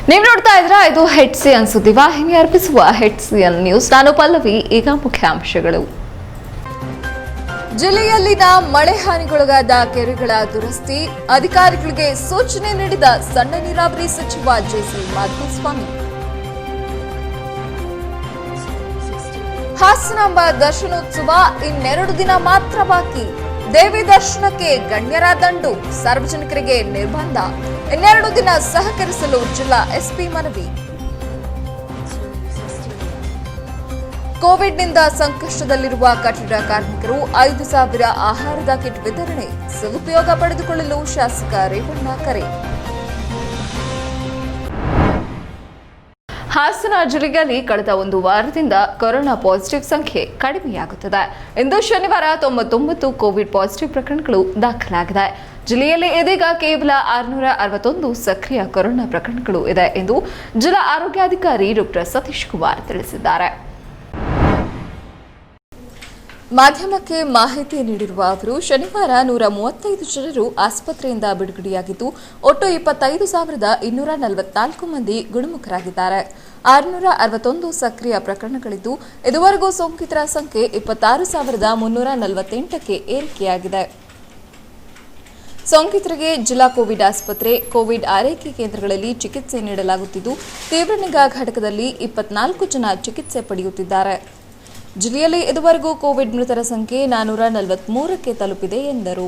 ನೀವು ನೋಡ್ತಾ ಇದ್ರ ಇದು HCN ಸುದ್ದಿವಾಹಿನಿ ಅರ್ಪಿಸುವ HCN ನ್ಯೂಸ್. ನಾನು ಪಲ್ಲವಿ. ಈಗ ಮುಖ್ಯಾಂಶಗಳು. ಜಿಲ್ಲೆಯಲ್ಲಿನ ಮಳೆ ಹಾನಿಗೊಳಗಾದ ಕೆರೆಗಳ ದುರಸ್ತಿ ಅಧಿಕಾರಿಗಳಿಗೆ ಸೂಚನೆ ನೀಡಿದ ಸಣ್ಣ ನೀರಾವರಿ ಸಚಿವ ಜೆಸಿ ಮಾಧುಸ್ವಾಮಿ. ಹಾಸನಾಂಬ ದರ್ಶನೋತ್ಸವ ಇನ್ನೆರಡು ದಿನ ಮಾತ್ರ ಬಾಕಿ. ದೇವಿ ದರ್ಶನಕ್ಕೆ ಗಣ್ಯರ ದಂಡು, ಸಾರ್ವಜನಿಕರಿಗೆ ನಿರ್ಬಂಧ. ಇನ್ನೆರಡು ದಿನ ಸಹಕರಿಸಲು ಜಿಲ್ಲಾ ಎಸ್ಪಿ ಮನವಿ. ಕೋವಿಡ್ನಿಂದ ಸಂಕಷ್ಟದಲ್ಲಿರುವ ಕಟ್ಟಡ ಕಾರ್ಮಿಕರು 5,000 ಆಹಾರದ ಕಿಟ್ ವಿತರಣೆ, ಸದುಪಯೋಗ ಪಡೆದುಕೊಳ್ಳಲು ಶಾಸಕ ರೇವಣ್ಣ ಕರೆ. ಹಾಸನ ಜಿಲ್ಲೆಯಲ್ಲಿ ಕಳೆದ ಒಂದು ವಾರದಿಂದ ಕೊರೋನಾ ಪಾಸಿಟಿವ್ ಸಂಖ್ಯೆ ಕಡಿಮೆಯಾಗುತ್ತದೆ. ಇಂದು ಶನಿವಾರ 99 ಕೋವಿಡ್ ಪಾಸಿಟಿವ್ ಪ್ರಕರಣಗಳು ದಾಖಲಾಗಿದೆ. ಜಿಲ್ಲೆಯಲ್ಲಿ ಇದೀಗ ಕೇವಲ 661 ಸಕ್ರಿಯ ಕೊರೋನಾ ಪ್ರಕರಣಗಳು ಇದೆ ಎಂದು ಜಿಲ್ಲಾ ಆರೋಗ್ಯಾಧಿಕಾರಿ ಡಾ ಸತೀಶ್ ಕುಮಾರ್ ತಿಳಿಸಿದ್ದಾರೆ. ಮಾಧ್ಯಮಕ್ಕೆ ಮಾಹಿತಿ ನೀಡಿರುವ ಅವರು, ಶನಿವಾರ 135 ಜನರು ಆಸ್ಪತ್ರೆಯಿಂದ ಬಿಡುಗಡೆಯಾಗಿದ್ದು ಒಟ್ಟು 25,244 ಮಂದಿ ಗುಣಮುಖರಾಗಿದ್ದಾರೆ. 661 ಸಕ್ರಿಯ ಪ್ರಕರಣಗಳಿದ್ದು ಇದುವರೆಗೂ ಸೋಂಕಿತರ ಸಂಖ್ಯೆ 26,348ಕ್ಕೆ ಏರಿಕೆಯಾಗಿದೆ. ಸೋಂಕಿತರಿಗೆ ಜಿಲ್ಲಾ ಕೋವಿಡ್ ಆಸ್ಪತ್ರೆ, ಕೋವಿಡ್ ಆರೈಕೆ ಕೇಂದ್ರಗಳಲ್ಲಿ ಚಿಕಿತ್ಸೆ ನೀಡಲಾಗುತ್ತಿದ್ದು ತೀವ್ರ ನಿಗಾ ಘಟಕದಲ್ಲಿ 24 ಜನ ಚಿಕಿತ್ಸೆ ಪಡೆಯುತ್ತಿದ್ದಾರೆ. ಜಿಲ್ಲೆಯಲ್ಲಿ ಇದುವರೆಗೂ ಕೋವಿಡ್ ಮೃತರ ಸಂಖ್ಯೆ 443ಕ್ಕೆ ತಲುಪಿದೆ ಎಂದರು.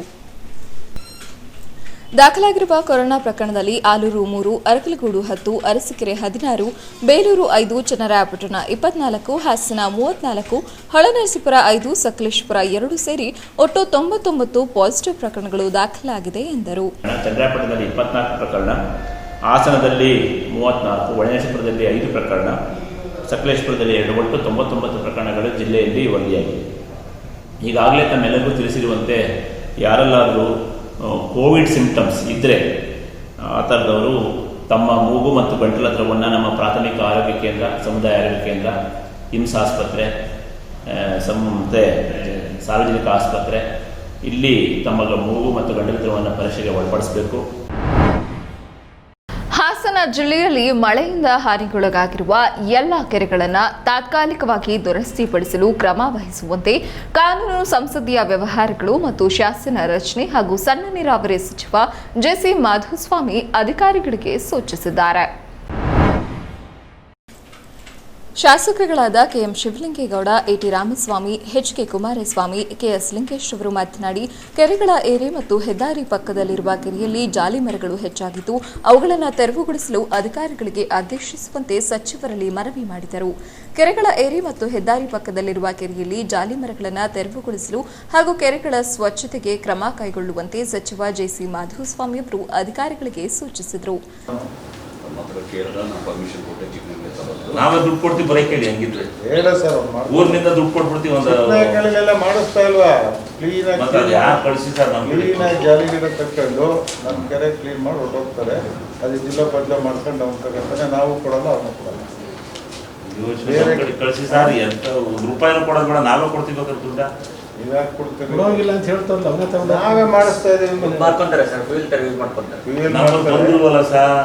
ದಾಖಲಾಗಿರುವ ಕೊರೋನಾ ಪ್ರಕರಣದಲ್ಲಿ ಆಲೂರು 3, ಅರಕಲಗೂಡು 10, ಅರಸೀಕೆರೆ 16, ಬೇಲೂರು 5, ಚನ್ನರಾಯಪಟ್ಟಣ 24, ಹಾಸನ 34, ಹೊಳೆನರಸೀಪುರ 5, ಸಕಲೇಶಪುರ 2 ಸೇರಿ ಒಟ್ಟು 99 ಪಾಸಿಟಿವ್ ಪ್ರಕರಣಗಳು ದಾಖಲಾಗಿದೆ ಎಂದರು. ಚನ್ನರಾಯಪಟ್ಟಣದಲ್ಲಿ 24 ಪ್ರಕರಣ, ಹಾಸನದಲ್ಲಿ 34, ಹೊಳೆನರಸೀಪುರದಲ್ಲಿ 5 ಪ್ರಕರಣ, ಸಕಲೇಶಪುರದಲ್ಲಿ 2, ಒಟ್ಟು 99 ಪ್ರಕರಣಗಳು ಜಿಲ್ಲೆಯಲ್ಲಿ ವರದಿಯಾಗಿವೆ. ಈಗಾಗಲೇ ತಮ್ಮೆಲ್ಲರಿಗೂ ತಿಳಿಸಿರುವಂತೆ ಯಾರೆಲ್ಲಾದರೂ ಕೋವಿಡ್ ಸಿಂಪ್ಟಮ್ಸ್ ಇದ್ದರೆ ಆ ಥರದವರು ತಮ್ಮ ಮೂಗು ಮತ್ತು ಗಂಟಲ ದ್ರವವನ್ನು ನಮ್ಮ ಪ್ರಾಥಮಿಕ ಆರೋಗ್ಯ ಕೇಂದ್ರ, ಸಮುದಾಯ ಆರೋಗ್ಯ ಕೇಂದ್ರ, ಇಮ್ಸ್ ಆಸ್ಪತ್ರೆ ಮತ್ತು ಸಾರ್ವಜನಿಕ ಆಸ್ಪತ್ರೆ ಇಲ್ಲಿ ತಮ್ಮ ಮೂಗು ಮತ್ತು ಗಂಟಲ ದ್ರವವನ್ನು ಪರೀಕ್ಷೆಗೆ ಒಳಪಡಿಸಬೇಕು. ಹಾಸನ ಜಿಲ್ಲೆಯಲ್ಲಿ ಮಳೆಯಿಂದ ಹಾನಿಗೊಳಗಾಗಿರುವ ಎಲ್ಲ ಕೆರೆಗಳನ್ನು ತಾತ್ಕಾಲಿಕವಾಗಿ ದುರಸ್ತಿಪಡಿಸಲು ಕ್ರಮ ವಹಿಸುವಂತೆ ಕಾನೂನು, ಸಂಸದೀಯ ವ್ಯವಹಾರಗಳು ಮತ್ತು ಶಾಸನ ರಚನೆ ಹಾಗೂ ಸಣ್ಣ ನೀರಾವರಿ ಸಚಿವ ಜೆಸಿ ಮಾಧುಸ್ವಾಮಿ ಅಧಿಕಾರಿಗಳಿಗೆ ಸೂಚಿಸಿದ್ದಾರೆ. ಶಾಸಕರುಗಳಾದ KM Shivalingegowda, AT Ramaswamy, HK Kumaraswamy, KS Lingesh ಅವರು ಮಾತನಾಡಿ, ಕೆರೆಗಳ ಏರಿ ಮತ್ತು ಹೆದ್ದಾರಿ ಪಕ್ಕದಲ್ಲಿರುವ ಕೆರೆಯಲ್ಲಿ ಜಾಲಿ ಮರಗಳು ಹೆಚ್ಚಾಗಿದ್ದು ಅವುಗಳನ್ನು ತೆರವುಗೊಳಿಸಲು ಅಧಿಕಾರಿಗಳಿಗೆ ಆದೇಶಿಸುವಂತೆ ಸಚಿವರಲ್ಲಿ ಮನವಿ ಮಾಡಿದರು. ಕೆರೆಗಳ ಏರಿ ಮತ್ತು ಹೆದ್ದಾರಿ ಪಕ್ಕದಲ್ಲಿರುವ ಕೆರೆಯಲ್ಲಿ ಜಾಲಿ ಮರಗಳನ್ನು ತೆರವುಗೊಳಿಸಲು ಹಾಗೂ ಕೆರೆಗಳ ಸ್ವಚ್ಛತೆಗೆ ಕ್ರಮ ಕೈಗೊಳ್ಳುವಂತೆ ಸಚಿವ ಜೆಸಿ ಮಾಧುಸ್ವಾಮಿ ಅವರು ಅಧಿಕಾರಿಗಳಿಗೆ ಸೂಚಿಸಿದರು. ನಾವೇ ದುಡ್ಡು ಕೊಡ್ತೀವಿ, ಬರೀ ಕೇಳಿ ಹಂಗಿದ್ರೆ ಊರಿನಿಂದ ದುಡ್ಡು ಕೊಟ್ಬಿಡ್ತೀವಿ. ಮಾಡಿಸ್ತಾ ಇಲ್ವಾ? ಕ್ಲೀನ್ ಯಾರು ಕಳಿಸಿ ಸರ್? ಕ್ಲೀನಾಗಿ ಜಾಲಿ ಗಿಡ ತಕ್ಕೊಂಡು ನಮ್ಮ ಕೆರೆ ಕ್ಲೀನ್ ಮಾಡಿ ಹೊರಟೋಗ್ತಾರೆ. ಅದು ಜಿಲ್ಲಾ ಬದಲು ಮಾಡ್ಕೊಂಡು ಅವ್ನು ತಗೊಂತಾನೆ. ನಾವು ಕೊಡಲ್ಲ, ಅವನು ಕೊಡಲ್ಲ. ಯೋಚನೆ ಕಳಿಸಿ ಸರ್. ಎಂತ ರೂಪಾಯಿನೂ ಕೊಡೋದು ಬೇಡ, ನಾವೇ ಕೊಡ್ತೀವಿ ದುಡ್ಡ. ನೀವ್ಯಾಕೆ ಕೊಡ್ತೀವಿ? ಅಂತ ಹೇಳ್ತಾರಲ್ಲ, ನಾವೇ ಮಾಡಿಸ್ತಾ ಇದೀವಿ. ಮಾಡ್ಕೊಂತಾರೆ ಸರ್, ಬಂದಿಲ್ವಲ್ಲ ಸರ್,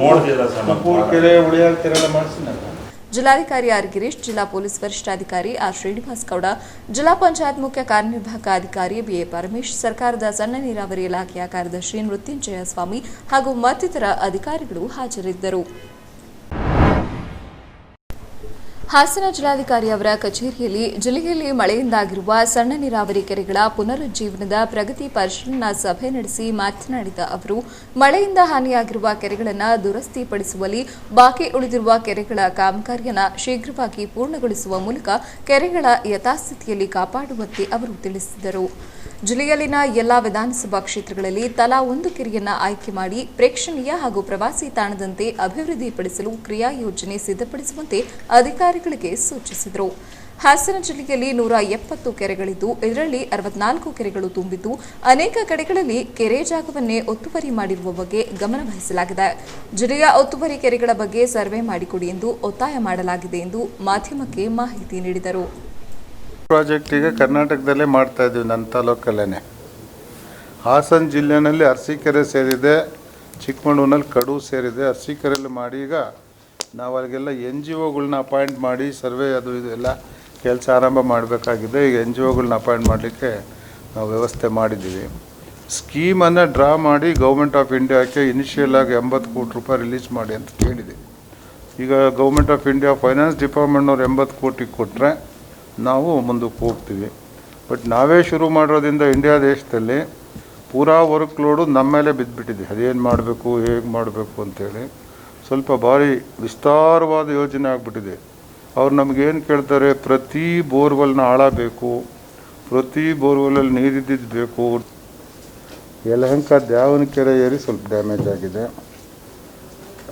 ನೋಡ್ತಿಲ್ಲ ಸರ್. ನಮ್ಮ ಕೆರೆ ಉಳಿಯಾಗ ಕೆರೆ ಎಲ್ಲ ಮಾಡಿಸಿನಲ್ಲ. ಜಿಲ್ಲಾಧಿಕಾರಿ ಆರ್ ಗಿರೀಶ್, ಜಿಲ್ಲಾ ಪೊಲೀಸ್ ವರಿಷ್ಠಾಧಿಕಾರಿ ಆರ್ ಶ್ರೀನಿವಾಸ್ ಗೌಡ, ಜಿಲ್ಲಾ ಪಂಚಾಯತ್ ಮುಖ್ಯ ಕಾರ್ಯನಿರ್ವಾಹಕ ಅಧಿಕಾರಿ ಬಿಎ ಪರಮೇಶ್, ಸರ್ಕಾರದ ಸಣ್ಣ ನೀರಾವರಿ ಇಲಾಖೆಯ ಕಾರ್ಯದರ್ಶಿ ಮೃತ್ಯುಂಜಯ ಸ್ವಾಮಿ ಹಾಗೂ ಮತ್ತಿತರ ಅಧಿಕಾರಿಗಳು ಹಾಜರಿದ್ದರು. ಹಾಸನ ಜಿಲ್ಲಾಧಿಕಾರಿ ಅವರ ಕಚೇರಿಯಲ್ಲಿ ಜಿಲ್ಲೆಯಲ್ಲಿ ಮಳೆಯಿಂದಾಗಿರುವ ಸಣ್ಣ ನೀರಾವರಿ ಕೆರೆಗಳ ಪುನರುಜ್ಜೀವನದ ಪ್ರಗತಿ ಪರಿಶೀಲನಾ ಸಭೆ ನಡೆಸಿ ಮಾತನಾಡಿದ ಅವರು, ಮಳೆಯಿಂದ ಹಾನಿಯಾಗಿರುವ ಕೆರೆಗಳನ್ನು ದುರಸ್ತಿಪಡಿಸುವಲ್ಲಿ ಬಾಕಿ ಉಳಿದಿರುವ ಕೆರೆಗಳ ಕಾಮಗಾರಿಯನ್ನು ಶೀಘ್ರವಾಗಿ ಪೂರ್ಣಗೊಳಿಸುವ ಮೂಲಕ ಕೆರೆಗಳ ಯಥಾಸ್ಥಿತಿಯಲ್ಲಿ ಕಾಪಾಡುವಂತೆ ಅವರು ತಿಳಿಸಿದರು. ಜಿಲ್ಲೆಯಲ್ಲಿನ ಎಲ್ಲಾ ವಿಧಾನಸಭಾ ಕ್ಷೇತ್ರಗಳಲ್ಲಿ ತಲಾ ಒಂದು ಕೆರೆಯನ್ನು ಆಯ್ಕೆ ಮಾಡಿ ಪ್ರೇಕ್ಷಣೀಯ ಹಾಗೂ ಪ್ರವಾಸಿ ತಾಣದಂತೆ ಅಭಿವೃದ್ಧಿಪಡಿಸಲು ಕ್ರಿಯಾ ಯೋಜನೆ ಸಿದ್ಧಪಡಿಸುವಂತೆ ಅಧಿಕಾರಿಗಳಿಗೆ ಸೂಚಿಸಿದರು. ಹಾಸನ ಜಿಲ್ಲೆಯಲ್ಲಿ 170 ಕೆರೆಗಳಿದ್ದು ಇದರಲ್ಲಿ 64 ಕೆರೆಗಳು ತುಂಬಿದ್ದು ಅನೇಕ ಕಡೆಗಳಲ್ಲಿ ಕೆರೆ ಜಾಗವನ್ನೇ ಒತ್ತುವರಿ ಮಾಡಿರುವ ಬಗ್ಗೆ ಗಮನವಹಿಸಲಾಗಿದೆ. ಜಿಲ್ಲೆಯ ಒತ್ತುವರಿ ಕೆರೆಗಳ ಬಗ್ಗೆ ಸರ್ವೆ ಮಾಡಿಕೊಡಿ ಎಂದು ಒತ್ತಾಯ ಮಾಡಲಾಗಿದೆ ಎಂದು ಮಾಧ್ಯಮಕ್ಕೆ ಮಾಹಿತಿ ನೀಡಿದರು. ಪ್ರಾಜೆಕ್ಟ್ ಈಗ ಕರ್ನಾಟಕದಲ್ಲೇ ಮಾಡ್ತಾ ಇದ್ದೀವಿ, ನನ್ನ ತಾಲೂಕಲ್ಲೇ. ಹಾಸನ ಜಿಲ್ಲೆಯಲ್ಲಿ ಅರಸೀಕೆರೆ ಸೇರಿದೆ, ಚಿಕ್ಕಮಗಳೂರಿನಲ್ಲಿ ಕಡು ಸೇರಿದೆ, ಅರಸೀಕೆರೆಯಲ್ಲಿ ಮಾಡಿ ಈಗ ನಾವು ಅಲ್ಲಿಗೆಲ್ಲ NGOಗಳನ್ನ ಅಪಾಯಿಂಟ್ ಮಾಡಿ ಸರ್ವೆ ಅದು ಇದು ಎಲ್ಲ ಕೆಲಸ ಆರಂಭ ಮಾಡಬೇಕಾಗಿದೆ. ಈಗ NGOಗಳನ್ನ ಅಪಾಯಿಂಟ್ ಮಾಡಲಿಕ್ಕೆ ನಾವು ವ್ಯವಸ್ಥೆ ಮಾಡಿದ್ದೀವಿ. ಸ್ಕೀಮನ್ನು ಡ್ರಾ ಮಾಡಿ ಗೌರ್ಮೆಂಟ್ ಆಫ್ ಇಂಡಿಯಾಕ್ಕೆ ಇನಿಷಿಯಲ್ ಆಗಿ 80 ಕೋಟಿ ರೂಪಾಯಿ ರಿಲೀಸ್ ಮಾಡಿ ಅಂತ ಕೇಳಿದೆ. ಈಗ ಗೌರ್ಮೆಂಟ್ ಆಫ್ ಇಂಡಿಯಾ ಫೈನಾನ್ಸ್ ಡಿಪಾರ್ಟ್ಮೆಂಟ್ನವ್ರು 80 ಕೋಟಿ ಕೊಟ್ಟರೆ ನಾವು ಮುಂದಕ್ಕೆ ಹೋಗ್ತೀವಿ. ಬಟ್ ನಾವೇ ಶುರು ಮಾಡಿರೋದ್ರಿಂದ ಇಂಡಿಯಾ ದೇಶದಲ್ಲಿ ಪೂರಾ ವರ್ಕ್ ಲೋಡು ನಮ್ಮ ಮೇಲೆ ಬಿದ್ದುಬಿಟ್ಟಿದೆ. ಅದೇನು ಮಾಡಬೇಕು, ಹೇಗೆ ಮಾಡಬೇಕು ಅಂತೇಳಿ ಸ್ವಲ್ಪ ಭಾರಿ ವಿಸ್ತಾರವಾದ ಯೋಜನೆ ಆಗಿಬಿಟ್ಟಿದೆ. ಅವ್ರು ನಮಗೇನು ಕೇಳ್ತಾರೆ, ಪ್ರತಿ ಬೋರ್ವೆಲ್ನ ಆಳ ಬೇಕು, ಪ್ರತಿ ಬೋರ್ವೆಲ್ಲಲ್ಲಿ ನೀರಿದ್ದಿದ್ದು ಬೇಕು. ಯಲಹಂಕ ದ್ಯಾವನಕೆರೆ ಏರಿ ಸ್ವಲ್ಪ ಡ್ಯಾಮೇಜ್ ಆಗಿದೆ,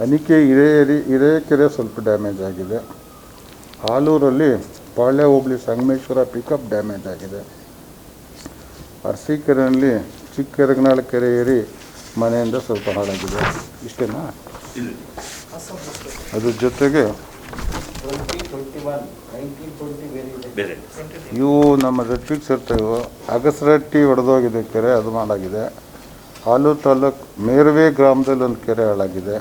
ಅನಿಕೆ ಹಿರೇಕೆರೆ ಸ್ವಲ್ಪ ಡ್ಯಾಮೇಜ್ ಆಗಿದೆ, ಆಲೂರಲ್ಲಿ ಪಾಳ್ಯ ಹೋಬಳಿ ಸಂಗಮೇಶ್ವರ ಪಿಕಪ್ ಡ್ಯಾಮೇಜ್ ಆಗಿದೆ, ಅರಸೀಕೆರೆಯಲ್ಲಿ ಚಿಕ್ಕಕೆರಗನಾಳ ಕೆರೆ ಏರಿ ಮನೆಯಿಂದ ಸ್ವಲ್ಪ ಹಾಳಾಗಿದೆ. ಇಷ್ಟೇನಾ? ಅದ್ರ ಜೊತೆಗೆ ಇವು ನಮ್ಮ ರೆಡ್ಫಿಕ್ಸ್ ಇರ್ತವೆ, ಅಗಸರಟ್ಟಿ ಒಡೆದೋಗಿದೆ ಕೆರೆ, ಅದು ಮಾಡಾಗಿದೆ. ಆಲೂರು ತಾಲೂಕು ಮೇರ್ವೆ ಗ್ರಾಮದಲ್ಲಿ ಒಂದು ಕೆರೆ ಹಾಳಾಗಿದೆ.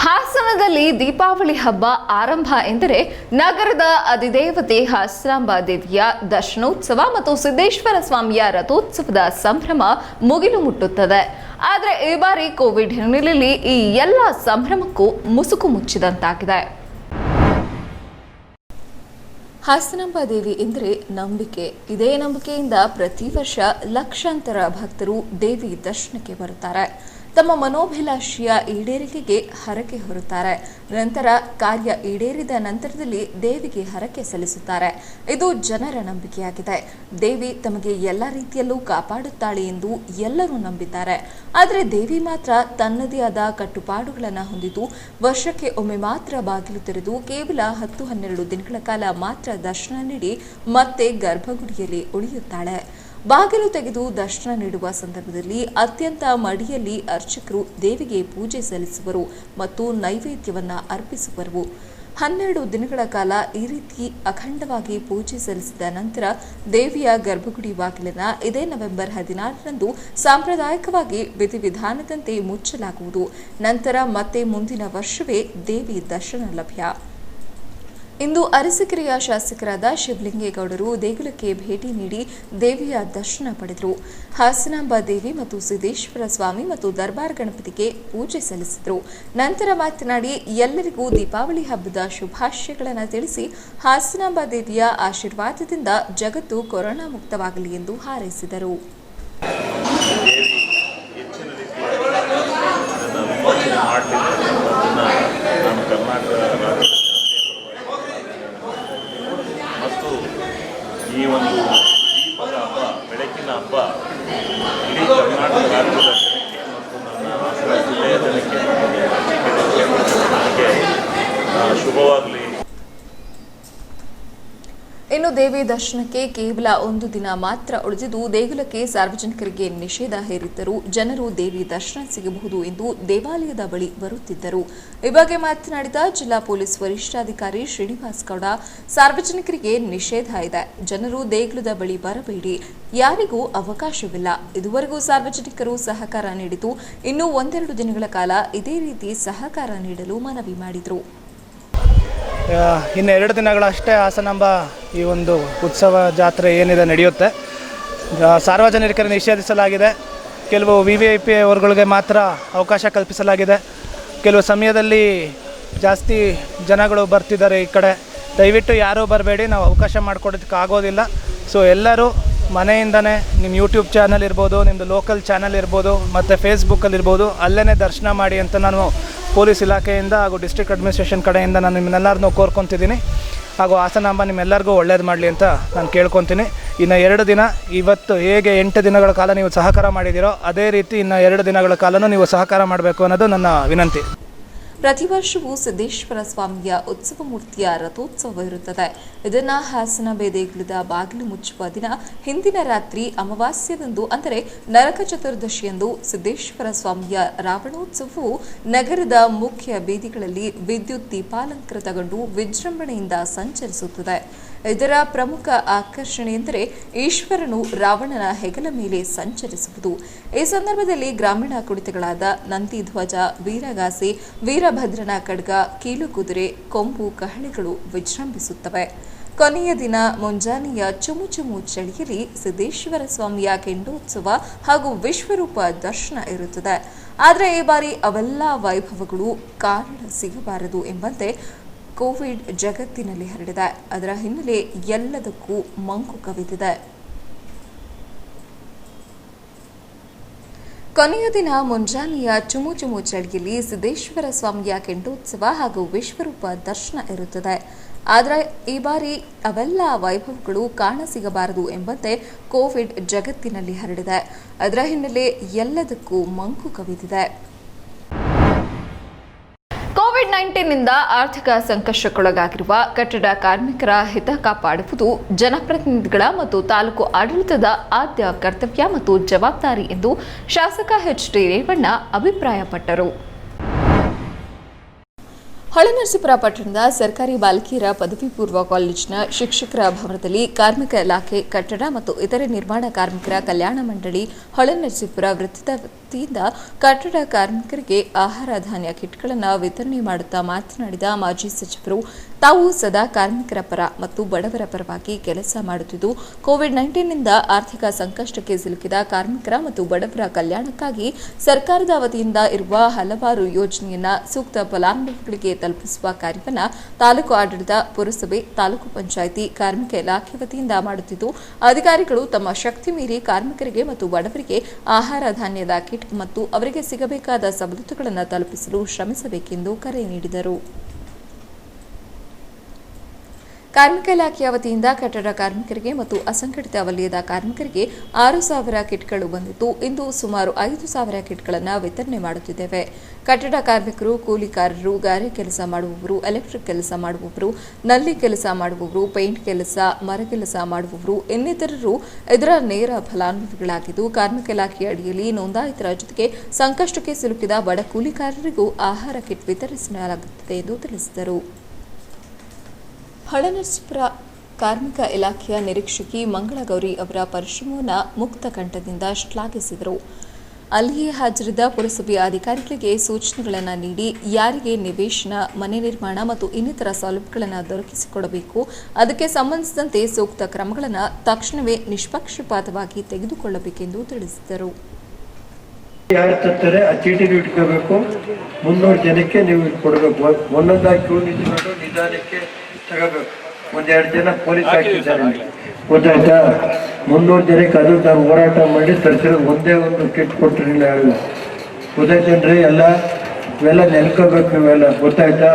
ಹಾಸನದಲ್ಲಿ ದೀಪಾವಳಿ ಹಬ್ಬ ಆರಂಭ ಎಂದರೆ ನಗರದ ಅಧಿದೇವತೆ ಹಾಸನಾಂಬ ದೇವಿಯ ದರ್ಶನೋತ್ಸವ ಮತ್ತು ಸಿದ್ದೇಶ್ವರ ಸ್ವಾಮಿಯ ರಥೋತ್ಸವದ ಸಂಭ್ರಮ ಮುಗಿಲು ಮುಟ್ಟುತ್ತದೆ. ಆದರೆ ಈ ಬಾರಿ ಕೋವಿಡ್ ಹಿನ್ನೆಲೆಯಲ್ಲಿ ಈ ಎಲ್ಲ ಸಂಭ್ರಮಕ್ಕೂ ಮುಸುಕು ಮುಚ್ಚಿದಂತಾಗಿದೆ. ಹಾಸನಾಂಬ ದೇವಿ ಎಂದರೆ ನಂಬಿಕೆ. ಇದೇ ನಂಬಿಕೆಯಿಂದ ಪ್ರತಿ ವರ್ಷ ಲಕ್ಷಾಂತರ ಭಕ್ತರು ದೇವಿ ದರ್ಶನಕ್ಕೆ ಬರುತ್ತಾರೆ. ತಮ್ಮ ಮನೋಭಿಲಾಷೆಯ ಈಡೇರಿಕೆಗೆ ಹರಕೆ ಹೊರುತ್ತಾರೆ. ನಂತರ ಕಾರ್ಯ ಈಡೇರಿದ ನಂತರದಲ್ಲಿ ದೇವಿಗೆ ಹರಕೆ ಸಲ್ಲಿಸುತ್ತಾರೆ. ಇದು ಜನರ ನಂಬಿಕೆಯಾಗಿದೆ. ದೇವಿ ತಮಗೆ ಎಲ್ಲ ರೀತಿಯಲ್ಲೂ ಕಾಪಾಡುತ್ತಾಳೆ ಎಂದು ಎಲ್ಲರೂ ನಂಬಿದ್ದಾರೆ. ಆದರೆ ದೇವಿ ಮಾತ್ರ ತನ್ನದೇ ಆದ ಕಟ್ಟುಪಾಡುಗಳನ್ನು ಹೊಂದಿದ್ದು ವರ್ಷಕ್ಕೆ ಒಮ್ಮೆ ಮಾತ್ರ ಬಾಗಿಲು ತೆರೆದು ಕೇವಲ 10-12 ದಿನಗಳ ಕಾಲ ಮಾತ್ರ ದರ್ಶನ ನೀಡಿ ಮತ್ತೆ ಗರ್ಭಗುಡಿಯಲ್ಲಿ ಉಳಿಯುತ್ತಾಳೆ. ಬಾಗಿಲು ತೆಗೆದು ದರ್ಶನ ನೀಡುವ ಸಂದರ್ಭದಲ್ಲಿ ಅತ್ಯಂತ ಮಡಿಯಲ್ಲಿ ಅರ್ಚಕರು ದೇವಿಗೆ ಪೂಜೆ ಸಲ್ಲಿಸುವರು ಮತ್ತು ನೈವೇದ್ಯವನ್ನ ಅರ್ಪಿಸುವರು. 12 ದಿನಗಳ ಕಾಲ ಈ ರೀತಿ ಅಖಂಡವಾಗಿ ಪೂಜೆ ಸಲ್ಲಿಸಿದ ನಂತರ ದೇವಿಯ ಗರ್ಭಗುಡಿ ಬಾಗಿಲನ್ನ ಇದೇ ನವೆಂಬರ್ 16ರಂದು ಸಾಂಪ್ರದಾಯಿಕವಾಗಿ ವಿಧಿವಿಧಾನದಂತೆ ಮುಚ್ಚಲಾಗುವುದು. ನಂತರ ಮತ್ತೆ ಮುಂದಿನ ವರ್ಷವೇ ದೇವಿ ದರ್ಶನ ಲಭ್ಯ. ಇಂದು ಅರಸೀಕೆರೆಯ ಶಾಸಕರಾದ ಶಿವಲಿಂಗೇಗೌಡರು ದೇಗುಲಕ್ಕೆ ಭೇಟಿ ನೀಡಿ ದೇವಿಯ ದರ್ಶನ ಪಡೆದರು. ಹಾಸನಾಂಬ ದೇವಿ ಮತ್ತು ಸಿದ್ದೇಶ್ವರ ಸ್ವಾಮಿ ಮತ್ತು ದರ್ಬಾರ್ ಗಣಪತಿಗೆ ಪೂಜೆ ಸಲ್ಲಿಸಿದರು. ನಂತರ ಮಾತನಾಡಿ ಎಲ್ಲರಿಗೂ ದೀಪಾವಳಿ ಹಬ್ಬದ ಶುಭಾಶಯಗಳನ್ನು ತಿಳಿಸಿ ಹಾಸನಾಂಬ ದೇವಿಯ ಆಶೀರ್ವಾದದಿಂದ ಜಗತ್ತು ಕೊರೋನಾ ಮುಕ್ತವಾಗಲಿ ಎಂದು ಹಾರೈಸಿದರು. ಈ ಒಂದು ದೀಪದ ಹಬ್ಬ, ಬೆಳಕಿನ ಹಬ್ಬ ಇಡೀ ಕರ್ನಾಟಕ ರಾಜ್ಯದ ಜನಕ್ಕೆ ಮತ್ತು ನನ್ನ ಹಾಸನ ಜಿಲ್ಲೆಯ ಜನಕ್ಕೆ ನನಗೆ ಶುಭವಾಗಲಿ. ಇನ್ನು ದೇವಿ ದರ್ಶನಕ್ಕೆ ಕೇವಲ 1 ದಿನ ಮಾತ್ರ ಉಳಿದಿದ್ದು ದೇಗುಲಕ್ಕೆ ಸಾರ್ವಜನಿಕರಿಗೆ ನಿಷೇಧ ಹೇರಿದ್ದರೂ ಜನರು ದೇವಿ ದರ್ಶನ ಸಿಗಬಹುದು ಎಂದು ದೇವಾಲಯದ ಬಳಿ ಬರುತ್ತಿದ್ದರು. ಈ ಬಗ್ಗೆ ಮಾತನಾಡಿದ ಜಿಲ್ಲಾ ಪೊಲೀಸ್ ವರಿಷ್ಠಾಧಿಕಾರಿ ಶ್ರೀನಿವಾಸ್ ಗೌಡ, ಸಾರ್ವಜನಿಕರಿಗೆ ನಿಷೇಧ ಇದೆ, ಜನರು ದೇಗುಲದ ಬಳಿ ಬರಬೇಡಿ, ಯಾರಿಗೂ ಅವಕಾಶವಿಲ್ಲ. ಇದುವರೆಗೂ ಸಾರ್ವಜನಿಕರು ಸಹಕಾರ ನೀಡಿದ್ದು ಇನ್ನೂ 1-2 ದಿನಗಳ ಕಾಲ ಇದೇ ರೀತಿ ಸಹಕಾರ ನೀಡಲು ಮನವಿ ಮಾಡಿದರು. ಇನ್ನು 2 ದಿನಗಳಷ್ಟೇ ಹಾಸನಾಂಬ ಈ ಒಂದು ಉತ್ಸವ ಜಾತ್ರೆ ಏನಿದೆ ನಡೆಯುತ್ತೆ. ಸಾರ್ವಜನಿಕರಿಗೆ ನಿಷೇಧಿಸಲಾಗಿದೆ. ಕೆಲವು VIP ಅವರುಗಳಿಗೆ ಮಾತ್ರ ಅವಕಾಶ ಕಲ್ಪಿಸಲಾಗಿದೆ. ಕೆಲವು ಸಮಯದಲ್ಲಿ ಜಾಸ್ತಿ ಜನಗಳು ಬರ್ತಿದ್ದಾರೆ ಈ ಕಡೆ. ದಯವಿಟ್ಟು ಯಾರೂ ಬರಬೇಡಿ, ನಾವು ಅವಕಾಶ ಮಾಡಿಕೊಡೋದಕ್ಕೆ ಆಗೋದಿಲ್ಲ. ಸೊ ಎಲ್ಲರೂ ಮನೆಯಿಂದನೇ ನಿಮ್ಮ ಯೂಟ್ಯೂಬ್ ಚಾನಲ್ ಇರ್ಬೋದು, ನಿಮ್ಮದು ಲೋಕಲ್ ಚಾನಲ್ ಇರ್ಬೋದು, ಮತ್ತು ಫೇಸ್ಬುಕ್ಕಲ್ಲಿರ್ಬೋದು, ಅಲ್ಲೇ ದರ್ಶನ ಮಾಡಿ ಅಂತ ನಾನು ಪೊಲೀಸ್ ಇಲಾಖೆಯಿಂದ ಹಾಗೂ ಡಿಸ್ಟ್ರಿಕ್ಟ್ ಅಡ್ಮಿನಿಸ್ಟ್ರೇಷನ್ ಕಡೆಯಿಂದ ನಾನು ನಿಮ್ಮನ್ನೆಲ್ಲರನ್ನೂ ಕೋರ್ಕೊತಿದ್ದೀನಿ. ಹಾಗೂ ಹಾಸನಾಂಬ ನಿಮ್ಮೆಲ್ಲರಿಗೂ ಒಳ್ಳೇದು ಮಾಡಲಿ ಅಂತ ನಾನು ಕೇಳ್ಕೊತೀನಿ. ಇನ್ನು 2 ದಿನ, ಇವತ್ತು ಹೇಗೆ 8 ದಿನಗಳ ಕಾಲ ನೀವು ಸಹಕಾರ ಮಾಡಿದ್ದೀರೋ ಅದೇ ರೀತಿ ಇನ್ನು 2 ದಿನಗಳ ಕಾಲನೂ ನೀವು ಸಹಕಾರ ಮಾಡಬೇಕು ಅನ್ನೋದು ನನ್ನ ವಿನಂತಿ. ಪ್ರತಿ ವರ್ಷವೂ ಸಿದ್ದೇಶ್ವರ ಸ್ವಾಮಿಯ ಉತ್ಸವ ಮೂರ್ತಿಯ ರಥೋತ್ಸವವಿರುತ್ತದೆ. ಇದನ್ನು ಹಾಸನ ಬೇದೇಗುಳದ ಬಾಗಿಲು ಮುಚ್ಚುವ ದಿನ ಹಿಂದಿನ ರಾತ್ರಿ ಅಮಾವಾಸ್ಯದಂದು ಅಂದರೆ ನರಕ ಚತುರ್ದಶಿಯಂದು ಸಿದ್ದೇಶ್ವರ ಸ್ವಾಮಿಯ ರಾವಣೋತ್ಸವವು ನಗರದ ಮುಖ್ಯ ಬೀದಿಗಳಲ್ಲಿ ವಿದ್ಯುತ್ ದೀಪಾಲಂಕೃತಗೊಂಡು ವಿಜೃಂಭಣೆಯಿಂದ ಸಂಚರಿಸುತ್ತದೆ. ಇದರ ಪ್ರಮುಖ ಆಕರ್ಷಣೆ ಎಂದರೆ ಈಶ್ವರನು ರಾವಣನ ಹೆಗಲ ಮೇಲೆ ಸಂಚರಿಸುವುದು. ಈ ಸಂದರ್ಭದಲ್ಲಿ ಗ್ರಾಮೀಣ ಕುಣಿತಗಳಾದ ನಂದಿ ಧ್ವಜ, ವೀರಗಾಸೆ, ವೀರಭದ್ರನ ಖಡ್ಗ, ಕೀಲುಕುದುರೆ, ಕೊಂಬು, ಕಹಳೆಗಳು ವಿಜೃಂಭಿಸುತ್ತವೆ. ಕೊನೆಯ ದಿನ ಮುಂಜಾನೆಯ ಚುಮು ಚಳಿಯಲ್ಲಿ ಸಿದ್ದೇಶ್ವರ ಸ್ವಾಮಿಯ ಕೆಂಡೋತ್ಸವ ಹಾಗೂ ವಿಶ್ವರೂಪ ದರ್ಶನ ಇರುತ್ತದೆ. ಆದರೆ ಈ ಬಾರಿ ಅವೆಲ್ಲ ವೈಭವಗಳು ಕಾರಣ ಸಿಗಬಾರದು ಎಂಬಂತೆ ಕೋವಿಡ್ ಜಗತ್ತಿನಲ್ಲಿ ಹರಡಿದೆ. ಅದರ ಹಿನ್ನೆಲೆ ಎಲ್ಲದಕ್ಕೂ ಮಂಕು ಕವಿದಿದೆ. ಕೊನೆಯ ದಿನ ಮುಂಜಾನೆಯ ಚುಮು ಚಳಿಯಲ್ಲಿ ಸಿದ್ದೇಶ್ವರ ಸ್ವಾಮಿಯ ಕೆಂಡೋತ್ಸವ ಹಾಗೂ ವಿಶ್ವರೂಪ ದರ್ಶನ ಇರುತ್ತದೆ. ಆದರೆ ಈ ಬಾರಿ ಅವೆಲ್ಲ ವೈಭವಗಳು ಕಾಣಸಿಗಬಾರದು ಎಂಬಂತೆ ಕೋವಿಡ್ ಜಗತ್ತಿನಲ್ಲಿ ಹರಡಿದೆ. ಅದರ ಹಿನ್ನೆಲೆ ಎಲ್ಲದಕ್ಕೂ ಮಂಕು ಕವಿದಿದೆ. ಕೋವಿಡ್-19ನಿಂದ ಆರ್ಥಿಕ ಸಂಕಷ್ಟಕ್ಕೊಳಗಾಗಿರುವ ಕಟ್ಟಡ ಕಾರ್ಮಿಕರ ಹಿತ ಕಾಪಾಡುವುದು ಜನಪ್ರತಿನಿಧಿಗಳ ಮತ್ತು ತಾಲೂಕು ಆಡಳಿತದ ಆದ್ಯ ಕರ್ತವ್ಯ ಮತ್ತು ಜವಾಬ್ದಾರಿ ಎಂದು ಶಾಸಕ ಎಚ್.ಡಿ. ರೇವಣ್ಣ ಅಭಿಪ್ರಾಯಪಟ್ಟರು. ಹೊಳೆನರಸೀಪುರ ಪಟ್ಟಣದ ಸರ್ಕಾರಿ ಬಾಲಕಿಯರ ಪದವಿ ಪೂರ್ವ ಕಾಲೇಜಿನ ಶಿಕ್ಷಕರ ಭವನದಲ್ಲಿ ಕಾರ್ಮಿಕ ಇಲಾಖೆ, ಕಟ್ಟಡ ಮತ್ತು ಇತರೆ ನಿರ್ಮಾಣ ಕಾರ್ಮಿಕರ ಕಲ್ಯಾಣ ಮಂಡಳಿ ಹೊಳೆನರಸೀಪುರ ವೃತ್ತದ ವತಿಯಿಂದ ಕಟ್ಟಡ ಕಾರ್ಮಿಕರಿಗೆ ಆಹಾರ ಧಾನ್ಯ ಕಿಟ್ಗಳನ್ನು ವಿತರಣೆ ಮಾಡುತ್ತಾ ಮಾತನಾಡಿದ ಮಾಜಿ ಸಚಿವರು, ತಾವು ಸದಾ ಕಾರ್ಮಿಕರ ಪರ ಮತ್ತು ಬಡವರ ಪರವಾಗಿ ಕೆಲಸ ಮಾಡುತ್ತಿದ್ದು, ಕೋವಿಡ್-19ನಿಂದ ಆರ್ಥಿಕ ಸಂಕಷ್ಟಕ್ಕೆ ಸಿಲುಕಿದ ಕಾರ್ಮಿಕರ ಮತ್ತು ಬಡವರ ಕಲ್ಯಾಣಕ್ಕಾಗಿ ಸರ್ಕಾರದ ವತಿಯಿಂದ ಇರುವ ಹಲವಾರು ಯೋಜನೆಯನ್ನ ಸೂಕ್ತ ಫಲಾನುಭವಿಗಳಿಗೆ ತಲುಪಿಸುವ ಕಾರ್ಯವನ್ನು ತಾಲೂಕು ಆಡಳಿತ, ಪುರಸಭೆ, ತಾಲೂಕು ಪಂಚಾಯಿತಿ, ಕಾರ್ಮಿಕ ಇಲಾಖೆ ವತಿಯಿಂದ ಮಾಡುತ್ತಿದ್ದು, ಅಧಿಕಾರಿಗಳು ತಮ್ಮ ಶಕ್ತಿ ಮೀರಿ ಕಾರ್ಮಿಕರಿಗೆ ಮತ್ತು ಬಡವರಿಗೆ ಆಹಾರ ಧಾನ್ಯದ ಕಿಟ್ ಮತ್ತು ಅವರಿಗೆ ಸಿಗಬೇಕಾದ ಸವಲತ್ತುಗಳನ್ನು ತಲುಪಿಸಲು ಶ್ರಮಿಸಬೇಕೆಂದು ಕರೆ ನೀಡಿದರು. ಕಾರ್ಮಿಕ ಇಲಾಖೆಯ ವತಿಯಿಂದ ಕಟ್ಟಡ ಕಾರ್ಮಿಕರಿಗೆ ಮತ್ತು ಅಸಂಘಟಿತ ವಲಯದ ಕಾರ್ಮಿಕರಿಗೆ 6,000 ಕಿಟ್ಗಳು ಬಂದಿದ್ದು, ಇಂದು ಸುಮಾರು 5,000 ಕಿಟ್ಗಳನ್ನು ವಿತರಣೆ ಮಾಡುತ್ತಿದ್ದೇವೆ. ಕಟ್ಟಡ ಕಾರ್ಮಿಕರು, ಕೂಲಿಕಾರರು, ಗಾರೆ ಕೆಲಸ ಮಾಡುವವರು, ಎಲೆಕ್ಟ್ರಿಕ್ ಕೆಲಸ ಮಾಡುವವರು, ನಲ್ಲಿ ಕೆಲಸ ಮಾಡುವವರು, ಪೇಂಟ್ ಕೆಲಸ, ಮರ ಕೆಲಸ ಮಾಡುವವರು ಇನ್ನಿತರರು ಇದರ ನೇರ ಫಲಾನುಭವಿಗಳಾಗಿದ್ದು, ಕಾರ್ಮಿಕ ಇಲಾಖೆಯ ಅಡಿಯಲ್ಲಿ ನೋಂದಾಯಿತರ ಜೊತೆಗೆ ಸಂಕಷ್ಟಕ್ಕೆ ಸಿಲುಕಿದ ಬಡ ಕೂಲಿಕಾರರಿಗೂ ಆಹಾರ ಕಿಟ್ ವಿತರಿಸಲಾಗುತ್ತಿದೆ ಎಂದು ತಿಳಿಸಿದರು. ಹೊಳೆನರಸೀಪುರ ಕಾರ್ಮಿಕ ಇಲಾಖೆಯ ನಿರೀಕ್ಷಕಿ ಮಂಗಳಗೌರಿ ಅವರ ಪರಿಶ್ರಮವನ್ನು ಮುಕ್ತ ಕಂಠದಿಂದ ಶ್ಲಾಘಿಸಿದರು. ಅಲ್ಲಿಯೇ ಹಾಜರಿದ್ದ ಪುರಸಭೆಯ ಅಧಿಕಾರಿಗಳಿಗೆ ಸೂಚನೆಗಳನ್ನು ನೀಡಿ ಯಾರಿಗೆ ನಿವೇಶನ, ಮನೆ ನಿರ್ಮಾಣ ಮತ್ತು ಇನ್ನಿತರ ಸೌಲಭ್ಯಗಳನ್ನು ದೊರಕಿಸಿಕೊಡಬೇಕು, ಅದಕ್ಕೆ ಸಂಬಂಧಿಸಿದಂತೆ ಸೂಕ್ತ ಕ್ರಮಗಳನ್ನು ತಕ್ಷಣವೇ ನಿಷ್ಪಕ್ಷಪಾತವಾಗಿ ತೆಗೆದುಕೊಳ್ಳಬೇಕೆಂದು ತಿಳಿಸಿದರು. ಯಾರು ತರ್ತಾರೆ ಆ ಚೀಟಿನ ಇಟ್ಕೋಬೇಕು. 300 ಜನಕ್ಕೆ ನೀವು ಕೊಡಬೇಕು. ಒಂದೊಂದಾಗಿ ಕ್ಯೂ ನಿಂತ್ಕೊಂಡು ನಿಧಾನಕ್ಕೆ ತಗೋಬೇಕು. 1-2 ಜನ ಪೊಲೀಸ್ ಹಾಕಿದ್ದಾರೆ, ಗೊತ್ತಾಯ್ತಾ? 300 ಜನಕ್ಕೆ ಅದು ನಾವು ಹೋರಾಟ ಮಾಡಿ ತರಿಸಿರೋದು. ಒಂದೇ ಒಂದು ಕಿಟ್ ಕೊಟ್ಟಿರಲಿಲ್ಲ ಯಾರು, ಗೊತ್ತಾಯ್ತೇನ್ರಿ? ಇವೆಲ್ಲ ನೆನ್ಕೋಬೇಕು, ಇವೆಲ್ಲ ಗೊತ್ತಾಯ್ತಾ?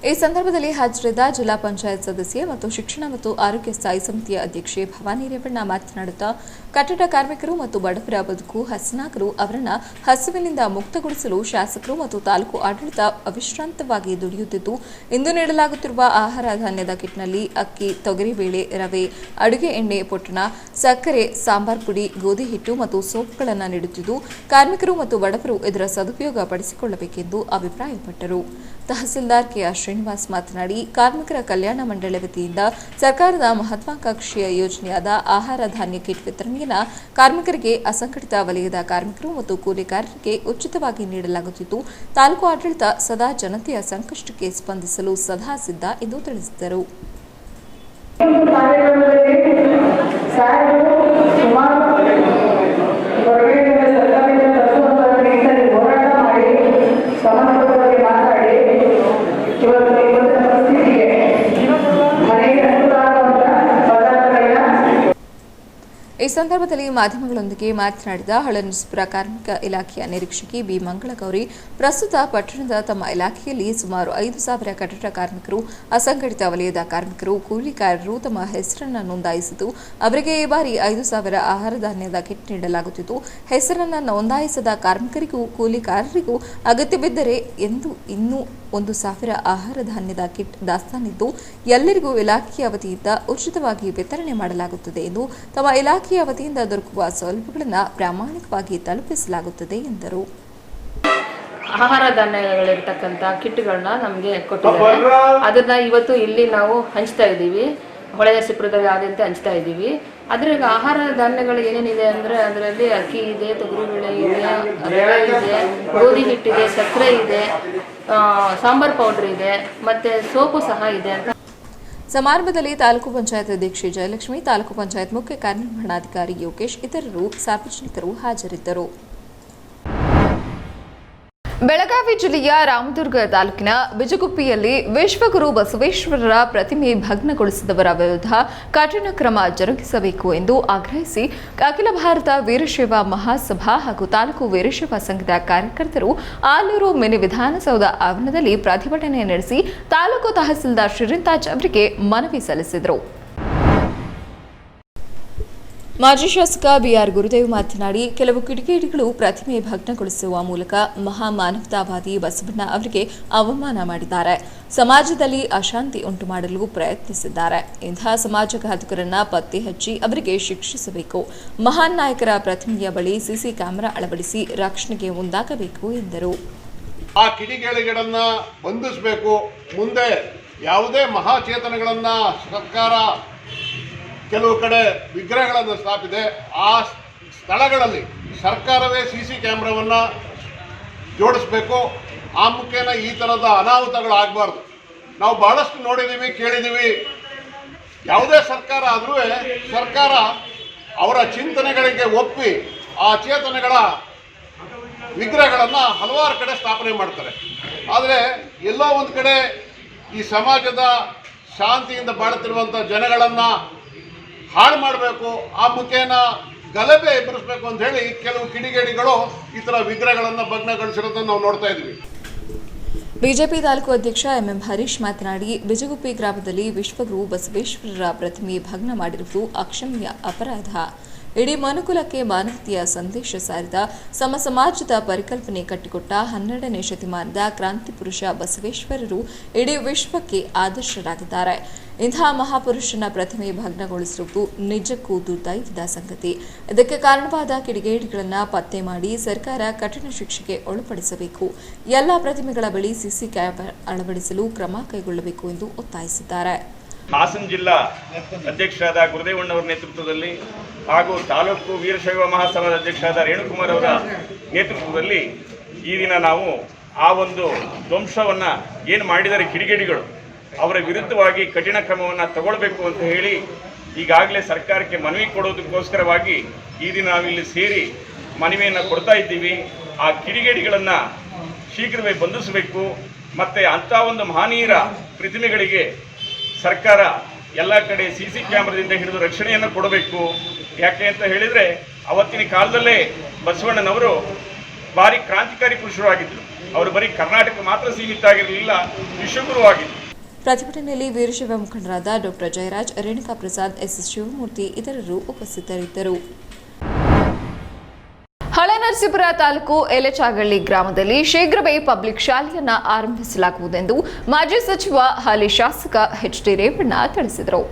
ಈ ಸಂದರ್ಭದಲ್ಲಿ ಹಾಜರಿದ್ದ ಜಿಲ್ಲಾ ಪಂಚಾಯತ್ ಸದಸ್ಯೆ ಮತ್ತು ಶಿಕ್ಷಣ ಮತ್ತು ಆರೋಗ್ಯ ಸ್ಥಾಯಿ ಸಮಿತಿಯ ಅಧ್ಯಕ್ಷೆ ಭವಾನಿ ರೇವಣ್ಣ ಮಾತನಾಡುತ್ತಾ, ಕಟ್ಟಡ ಕಾರ್ಮಿಕರು ಮತ್ತು ಬಡವರ ಬದುಕು ಹಸನಾಗಲು ಅವರನ್ನು ಹಸಿವಿನಿಂದ ಮುಕ್ತಗೊಳಿಸಲು ಶಾಸಕರು ಮತ್ತು ತಾಲೂಕು ಆಡಳಿತ ಅವಿಶ್ರಾಂತವಾಗಿ ದುಡಿಯುತ್ತಿದ್ದು, ಇಂದು ನೀಡಲಾಗುತ್ತಿರುವ ಆಹಾರ ಧಾನ್ಯದ ಕಿಟ್ನಲ್ಲಿ ಅಕ್ಕಿ, ತೊಗರಿಬೇಳೆ, ರವೆ, ಅಡುಗೆ ಎಣ್ಣೆ ಪೊಟ್ಟಣ, ಸಕ್ಕರೆ, ಸಾಂಬಾರ್ ಪುಡಿ, ಗೋಧಿ ಹಿಟ್ಟು ಮತ್ತು ಸೋಪ್ಗಳನ್ನು ನೀಡುತ್ತಿದ್ದು, ಕಾರ್ಮಿಕರು ಮತ್ತು ಬಡವರು ಇದರ ಸದುಪಯೋಗ ಪಡಿಸಿಕೊಳ್ಳಬೇಕೆಂದು ಅಭಿಪ್ರಾಯಪಟ್ಟರು. ತಹಸೀಲ್ದಾರ್ ಕೆಆರ್ ಶ್ರೀನಿವಾಸ್ ಮಾತನಾಡಿ, ಕಾರ್ಮಿಕರ ಕಲ್ಯಾಣ ಮಂಡಳಿ ವತಿಯಿಂದ ಸರ್ಕಾರದ ಮಹತ್ವಾಕಾಂಕ್ಷೆಯ ಯೋಜನೆಯಾದ ಆಹಾರ ಧಾನ್ಯ ಕಿಟ್ ವಿತರಣೆಯನ್ನು ಕಾರ್ಮಿಕರಿಗೆ, ಅಸಂಘಟಿತ ವಲಯದ ಕಾರ್ಮಿಕರು ಮತ್ತು ಕೂಲಿಕಾರರಿಗೆ ಉಚಿತವಾಗಿ ನೀಡಲಾಗುತ್ತಿದ್ದು, ತಾಲೂಕು ಆಡಳಿತ ಸದಾ ಜನತೆಯ ಸಂಕಷ್ಟಕ್ಕೆ ಸ್ಪಂದಿಸಲು ಸದಾ ಸಿದ್ಧ ಎಂದು ತಿಳಿಸಿದರು. ಈ ಈ ಸಂದರ್ಭದಲ್ಲಿ ಮಾಧ್ಯಮಗಳೊಂದಿಗೆ ಮಾತನಾಡಿದ ಹಳನರಸೀಪುರ ಕಾರ್ಮಿಕ ಇಲಾಖೆಯ ನಿರೀಕ್ಷಕಿ ಬಿ ಮಂಗಳಗೌರಿ, ಪ್ರಸ್ತುತ ಪಟ್ಟಣದ ತಮ್ಮ ಇಲಾಖೆಯಲ್ಲಿ ಸುಮಾರು 5,000 ಕಟ್ಟಡ ಕಾರ್ಮಿಕರು, ಅಸಂಘಟಿತ ವಲಯದ ಕಾರ್ಮಿಕರು, ಕೂಲಿಕಾರರು ತಮ್ಮ ಹೆಸರನ್ನು ನೋಂದಾಯಿಸಿದ್ದು, ಅವರಿಗೆ ಈ ಬಾರಿ 5,000 ಆಹಾರ ಧಾನ್ಯದ ಕಿಟ್ ನೀಡಲಾಗುತ್ತಿದ್ದು, ಹೆಸರನ್ನು ನೋಂದಾಯಿಸದ ಕಾರ್ಮಿಕರಿಗೂ ಕೂಲಿಕಾರರಿಗೂ ಅಗತ್ಯ ಬಿದ್ದರೆ ಇನ್ನೂ 1,000 ಆಹಾರ ಧಾನ್ಯದ ಕಿಟ್ ದಾಸ್ತಾನಿದ್ದು ಎಲ್ಲರಿಗೂ ಇಲಾಖೆಯ ವತಿಯಿಂದ ಉಚಿತವಾಗಿ ವಿತರಣೆ ಮಾಡಲಾಗುತ್ತದೆ ಎಂದು ತಮ್ಮ ಇಲಾಖೆಯ ವತಿಯಿಂದ ದೊರಕುವ ಸೌಲಭ್ಯಗಳನ್ನು ಪ್ರಾಮಾಣಿಕವಾಗಿ ತಲುಪಿಸಲಾಗುತ್ತದೆ ಎಂದರು. ಆಹಾರ ಧಾನ್ಯಗಳಿರ್ತಕ್ಕಂಥ ಕಿಟ್ಗಳನ್ನ ನಮಗೆ ಕೊಟ್ಟಿದ್ದಾರೆ. ಅದನ್ನ ಇವತ್ತು ಇಲ್ಲಿ ನಾವು ಹಂಚ್ತಾ ಇದ್ದೀವಿ. ಹೊಳೆನರಸೀಪುರದಾದ್ಯಂತ ಹಂಚ್ತಾ ಇದ್ದೀವಿ. ಅದ್ರಾಗ ಆಹಾರ ಧಾನ್ಯಗಳು ಏನೇನಿದೆ ಅಂದರೆ ಅದರಲ್ಲಿ ಅಕ್ಕಿ ಇದೆ, ತೊಗರಿಬೇಳೆ ಇದೆ, ರವೆ ಇದೆ, ಗೋಧಿ ಹಿಟ್ಟಿದೆ, ಸಕ್ಕರೆ ಇದೆ, ಸಾಂಬಾರ್ ಪೌಡರ್ ಇದೆ, ಮತ್ತೆ ಸೋಪು ಸಹ ಇದೆ ಅಂತ. ಸಮಾರಂಭದಲ್ಲಿ ತಾಲೂಕು ಪಂಚಾಯತ್ ಅಧ್ಯಕ್ಷೆ ಜಯಲಕ್ಷ್ಮಿ, ತಾಲೂಕು ಪಂಚಾಯತ್ ಮುಖ್ಯ ಕಾರ್ಯನಿರ್ವಹಣಾಧಿಕಾರಿ ಯೋಗೇಶ್ ಇತರರು ಸಾರ್ವಜನಿಕರು ಹಾಜರಿದ್ದರು. ಬೆಳಗಾವಿ ಜಿಲ್ಲೆಯ ರಾಮದುರ್ಗ ತಾಲೂಕಿನ ಬಿಜಗುಪ್ಪಿಯಲ್ಲಿ ವಿಶ್ವಗುರು ಬಸವೇಶ್ವರರ ಪ್ರತಿಮೆ ಭಗ್ನಗೊಳಿಸಿದವರ ವಿರುದ್ಧ ಕಠಿಣ ಕ್ರಮ ಜರುಗಿಸಬೇಕು ಎಂದು ಆಗ್ರಹಿಸಿ ಅಖಿಲ ಭಾರತ ವೀರಶೈವ ಮಹಾಸಭಾ ಹಾಗೂ ತಾಲೂಕು ವೀರಶೈವ ಸಂಘದ ಕಾರ್ಯಕರ್ತರು ಆಲೂರು ಮಿನಿ ವಿಧಾನಸೌಧ ಆವರಣದಲ್ಲಿ ಪ್ರತಿಭಟನೆ ನಡೆಸಿ ತಾಲೂಕು ತಹಸೀಲ್ದಾರ್ ಶ್ರೀರಿಂತಾಜ್ ಅವರಿಗೆ ಮನವಿ ಸಲ್ಲಿಸಿದರು. ಮಾಜಿ ಶಾಸಕ ಬಿಆರ್ ಗುರುದೇವ್ ಮಾತನಾಡಿ, ಕೆಲವು ಕಿಡಿಗೇಡಿಗಳು ಪ್ರತಿಮೆ ಭಗ್ನಗೊಳಿಸುವ ಮೂಲಕ ಮಹಾಮಾನವತಾವಾದಿ ಬಸವಣ್ಣ ಅವರಿಗೆ ಅವಮಾನ ಮಾಡಿದ್ದಾರೆ. ಸಮಾಜದಲ್ಲಿ ಅಶಾಂತಿ ಉಂಟು ಮಾಡಲು ಪ್ರಯತ್ನಿಸಿದ್ದಾರೆ. ಇಂತಹ ಸಮಾಜಘಾತುಕರನ್ನ ಪತ್ತೆ ಹಚ್ಚಿ ಅವರಿಗೆ ಶಿಕ್ಷಿಸಬೇಕು. ಮಹಾನ್ ನಾಯಕರ ಪ್ರತಿಮೆಯ ಬಳಿ ಸಿಸಿ ಕ್ಯಾಮೆರಾ ಅಳವಡಿಸಿ ರಕ್ಷಣೆಗೆ ಮುಂದಾಗಬೇಕು ಎಂದರು. ಆ ಕಿಡಿಗೇಡಿಗಳನ್ನ ಬಂಧಿಸಬೇಕು. ಮುಂದೆ ಯಾವುದೇ ಮಹಾಚೇತನಗಳನ್ನ ಸರ್ಕಾರ ಕೆಲವು ಕಡೆ ವಿಗ್ರಹಗಳನ್ನು ಸ್ಥಾಪಿಸಿದೆ. ಆ ಸ್ಥಳಗಳಲ್ಲಿ ಸರ್ಕಾರವೇ ಸಿಸಿ ಕ್ಯಾಮ್ರಾವನ್ನು ಜೋಡಿಸಬೇಕು. ಆ ಮುಖೇನ ಈ ಥರದ ಅನಾಹುತಗಳು ಆಗಬಾರ್ದು. ನಾವು ಬಹಳಷ್ಟು ನೋಡಿದ್ದೀವಿ, ಕೇಳಿದ್ದೀವಿ. ಯಾವುದೇ ಸರ್ಕಾರ ಆದರೂ ಸರ್ಕಾರ ಅವರ ಚಿಂತನೆಗಳಿಗೆ ಒಪ್ಪಿ ಆ ಚೇತನಗಳ ವಿಗ್ರಹಗಳನ್ನು ಹಲವಾರು ಕಡೆ ಸ್ಥಾಪನೆ ಮಾಡ್ತಾರೆ. ಆದರೆ ಎಲ್ಲೋ ಒಂದು ಕಡೆ ಈ ಸಮಾಜದ ಶಾಂತಿಯಿಂದ ಬಾಳುತ್ತಿರುವಂಥ ಜನಗಳನ್ನು ಹಾಳು ಮಾಡಬೇಕು, ಆ ಮುಖೇನ ಗಲಭೆ ಎಬ್ಬರಿಸಬೇಕು ಅಂತ ಹೇಳಿ ಕೆಲವು ಕಿಡಿಗೇಡಿಗಳು ಈ ಥರ ವಿಗ್ರಹಗಳನ್ನು ಭಗ್ನಗೊಳಿಸಿರೋದನ್ನು ನಾವು ನೋಡ್ತಾ ಇದ್ವಿ. ಬಿಜೆಪಿ ತಾಲೂಕು ಅಧ್ಯಕ್ಷ ಎಂಎಂ ಹರೀಶ್ ಮಾತನಾಡಿ, ಬಿಜಗುಪ್ಪಿ ಗ್ರಾಮದಲ್ಲಿ ವಿಶ್ವಗುರು ಬಸವೇಶ್ವರರ ಪ್ರತಿಮೆ ಭಗ್ನ ಮಾಡಿರುವುದು ಅಕ್ಷಮ್ಯ ಅಪರಾಧ. ಇಡೀ ಮನುಕುಲಕ್ಕೆ ಮಾನವತೆಯ ಸಂದೇಶ ಸಾರಿದ ಸಮಾಜದ ಪರಿಕಲ್ಪನೆ ಕಟ್ಟಿಕೊಟ್ಟ 12ನೇ ಶತಮಾನದ ಕ್ರಾಂತಿ ಪುರುಷ ಬಸವೇಶ್ವರರು ಇಡೀ ವಿಶ್ವಕ್ಕೆ ಆದರ್ಶರಾಗಿದ್ದಾರೆ. ಇಂತಹ ಮಹಾಪುರುಷನ ಪ್ರತಿಮೆ ಭಗ್ನಗೊಳಿಸಿರುವುದು ನಿಜಕ್ಕೂ ದುರ್ದೈವದ ಸಂಗತಿ. ಇದಕ್ಕೆ ಕಾರಣವಾದ ಕಿಡಿಗೇಡಿಗಳನ್ನು ಪತ್ತೆ ಮಾಡಿ ಸರ್ಕಾರ ಕಠಿಣ ಶಿಕ್ಷೆಗೆ ಒಳಪಡಿಸಬೇಕು. ಎಲ್ಲ ಪ್ರತಿಮೆಗಳ ಬಳಿ ಸಿಸಿ ಕ್ಯಾಮೆರಾ ಅಳವಡಿಸಲು ಕ್ರಮ ಕೈಗೊಳ್ಳಬೇಕು ಎಂದು ಒತ್ತಾಯಿಸಿದ್ದಾರೆ. ಹಾಸನ ಜಿಲ್ಲಾ ಅಧ್ಯಕ್ಷರಾದ ಗುರುದೇವಣ್ಣವರ ನೇತೃತ್ವದಲ್ಲಿ ಹಾಗೂ ತಾಲೂಕು ವೀರಶೈವ ಮಹಾಸಭಾದ ಅಧ್ಯಕ್ಷರಾದ ರೇಣುಕುಮಾರ್ ಅವರ ನೇತೃತ್ವದಲ್ಲಿ ಈ ದಿನ ನಾವು ಆ ಒಂದು ಧ್ವಂಸವನ್ನು ಏನು ಮಾಡಿದ್ದಾರೆ ಕಿಡಿಗೇಡಿಗಳು, ಅವರ ವಿರುದ್ಧವಾಗಿ ಕಠಿಣ ಕ್ರಮವನ್ನು ತಗೊಳ್ಬೇಕು ಅಂತ ಹೇಳಿ ಈಗಾಗಲೇ ಸರ್ಕಾರಕ್ಕೆ ಮನವಿ ಕೊಡೋದಕ್ಕೋಸ್ಕರವಾಗಿ ಈ ದಿನ ನಾವಿಲ್ಲಿ ಸೇರಿ ಮನವಿಯನ್ನು ಕೊಡ್ತಾ ಇದ್ದೀವಿ. ಆ ಕಿಡಿಗೇಡಿಗಳನ್ನು ಶೀಘ್ರವೇ ಬಂಧಿಸಬೇಕು. ಮತ್ತು ಅಂಥ ಒಂದು ಮಹನೀಯರ ಪ್ರತಿಮೆಗಳಿಗೆ ಸರ್ಕಾರ ಎಲ್ಲ ಕಡೆ ಸಿಸಿ ಕ್ಯಾಮ್ರಾದಿಂದ ಹಿಡಿದು ರಕ್ಷಣೆಯನ್ನು ಕೊಡಬೇಕು. ಯಾಕೆ ಅಂತ ಹೇಳಿದರೆ ಅವತ್ತಿನ ಕಾಲದಲ್ಲೇ ಬಸವಣ್ಣನವರು ಭಾರಿ ಕ್ರಾಂತಿಕಾರಿ ಪುರುಷರು ಆಗಿದ್ದರು. ಅವರು ಬರೀ ಕರ್ನಾಟಕ ಮಾತ್ರ ಸೀಮಿತ ಆಗಿರಲಿಲ್ಲ, ವಿಶ್ವಗುರು ಆಗಿದ್ದರು. ಪ್ರತಿಭಟನೆಯಲ್ಲಿ ವೀರಶೈವ ಮುಖಂಡರಾದ ಡಾ ಜಯರಾಜ್, ರೇಣುಕಾ ಪ್ರಸಾದ್, ಎಸ್ಎಸ್ ಶಿವಮೂರ್ತಿ ಇತರರು ಉಪಸ್ಥಿತರಿದ್ದರು. ಹಳನರಸೀಪುರ ತಾಲೂಕು ಎಲೆಚಾಗಳ್ಳಿ ಗ್ರಾಮದಲ್ಲಿ ಶೀಘ್ರವೇ ಪಬ್ಲಿಕ್ ಶಾಲೆಯನ್ನು ಆರಂಭಿಸಲಾಗುವುದೆಂದು ಮಾಜಿ ಸಚಿವ ಹಾಲಿ ಶಾಸಕ ಎಚ್ಡಿ ರೇವಣ್ಣ ತಿಳಿಸಿದರು.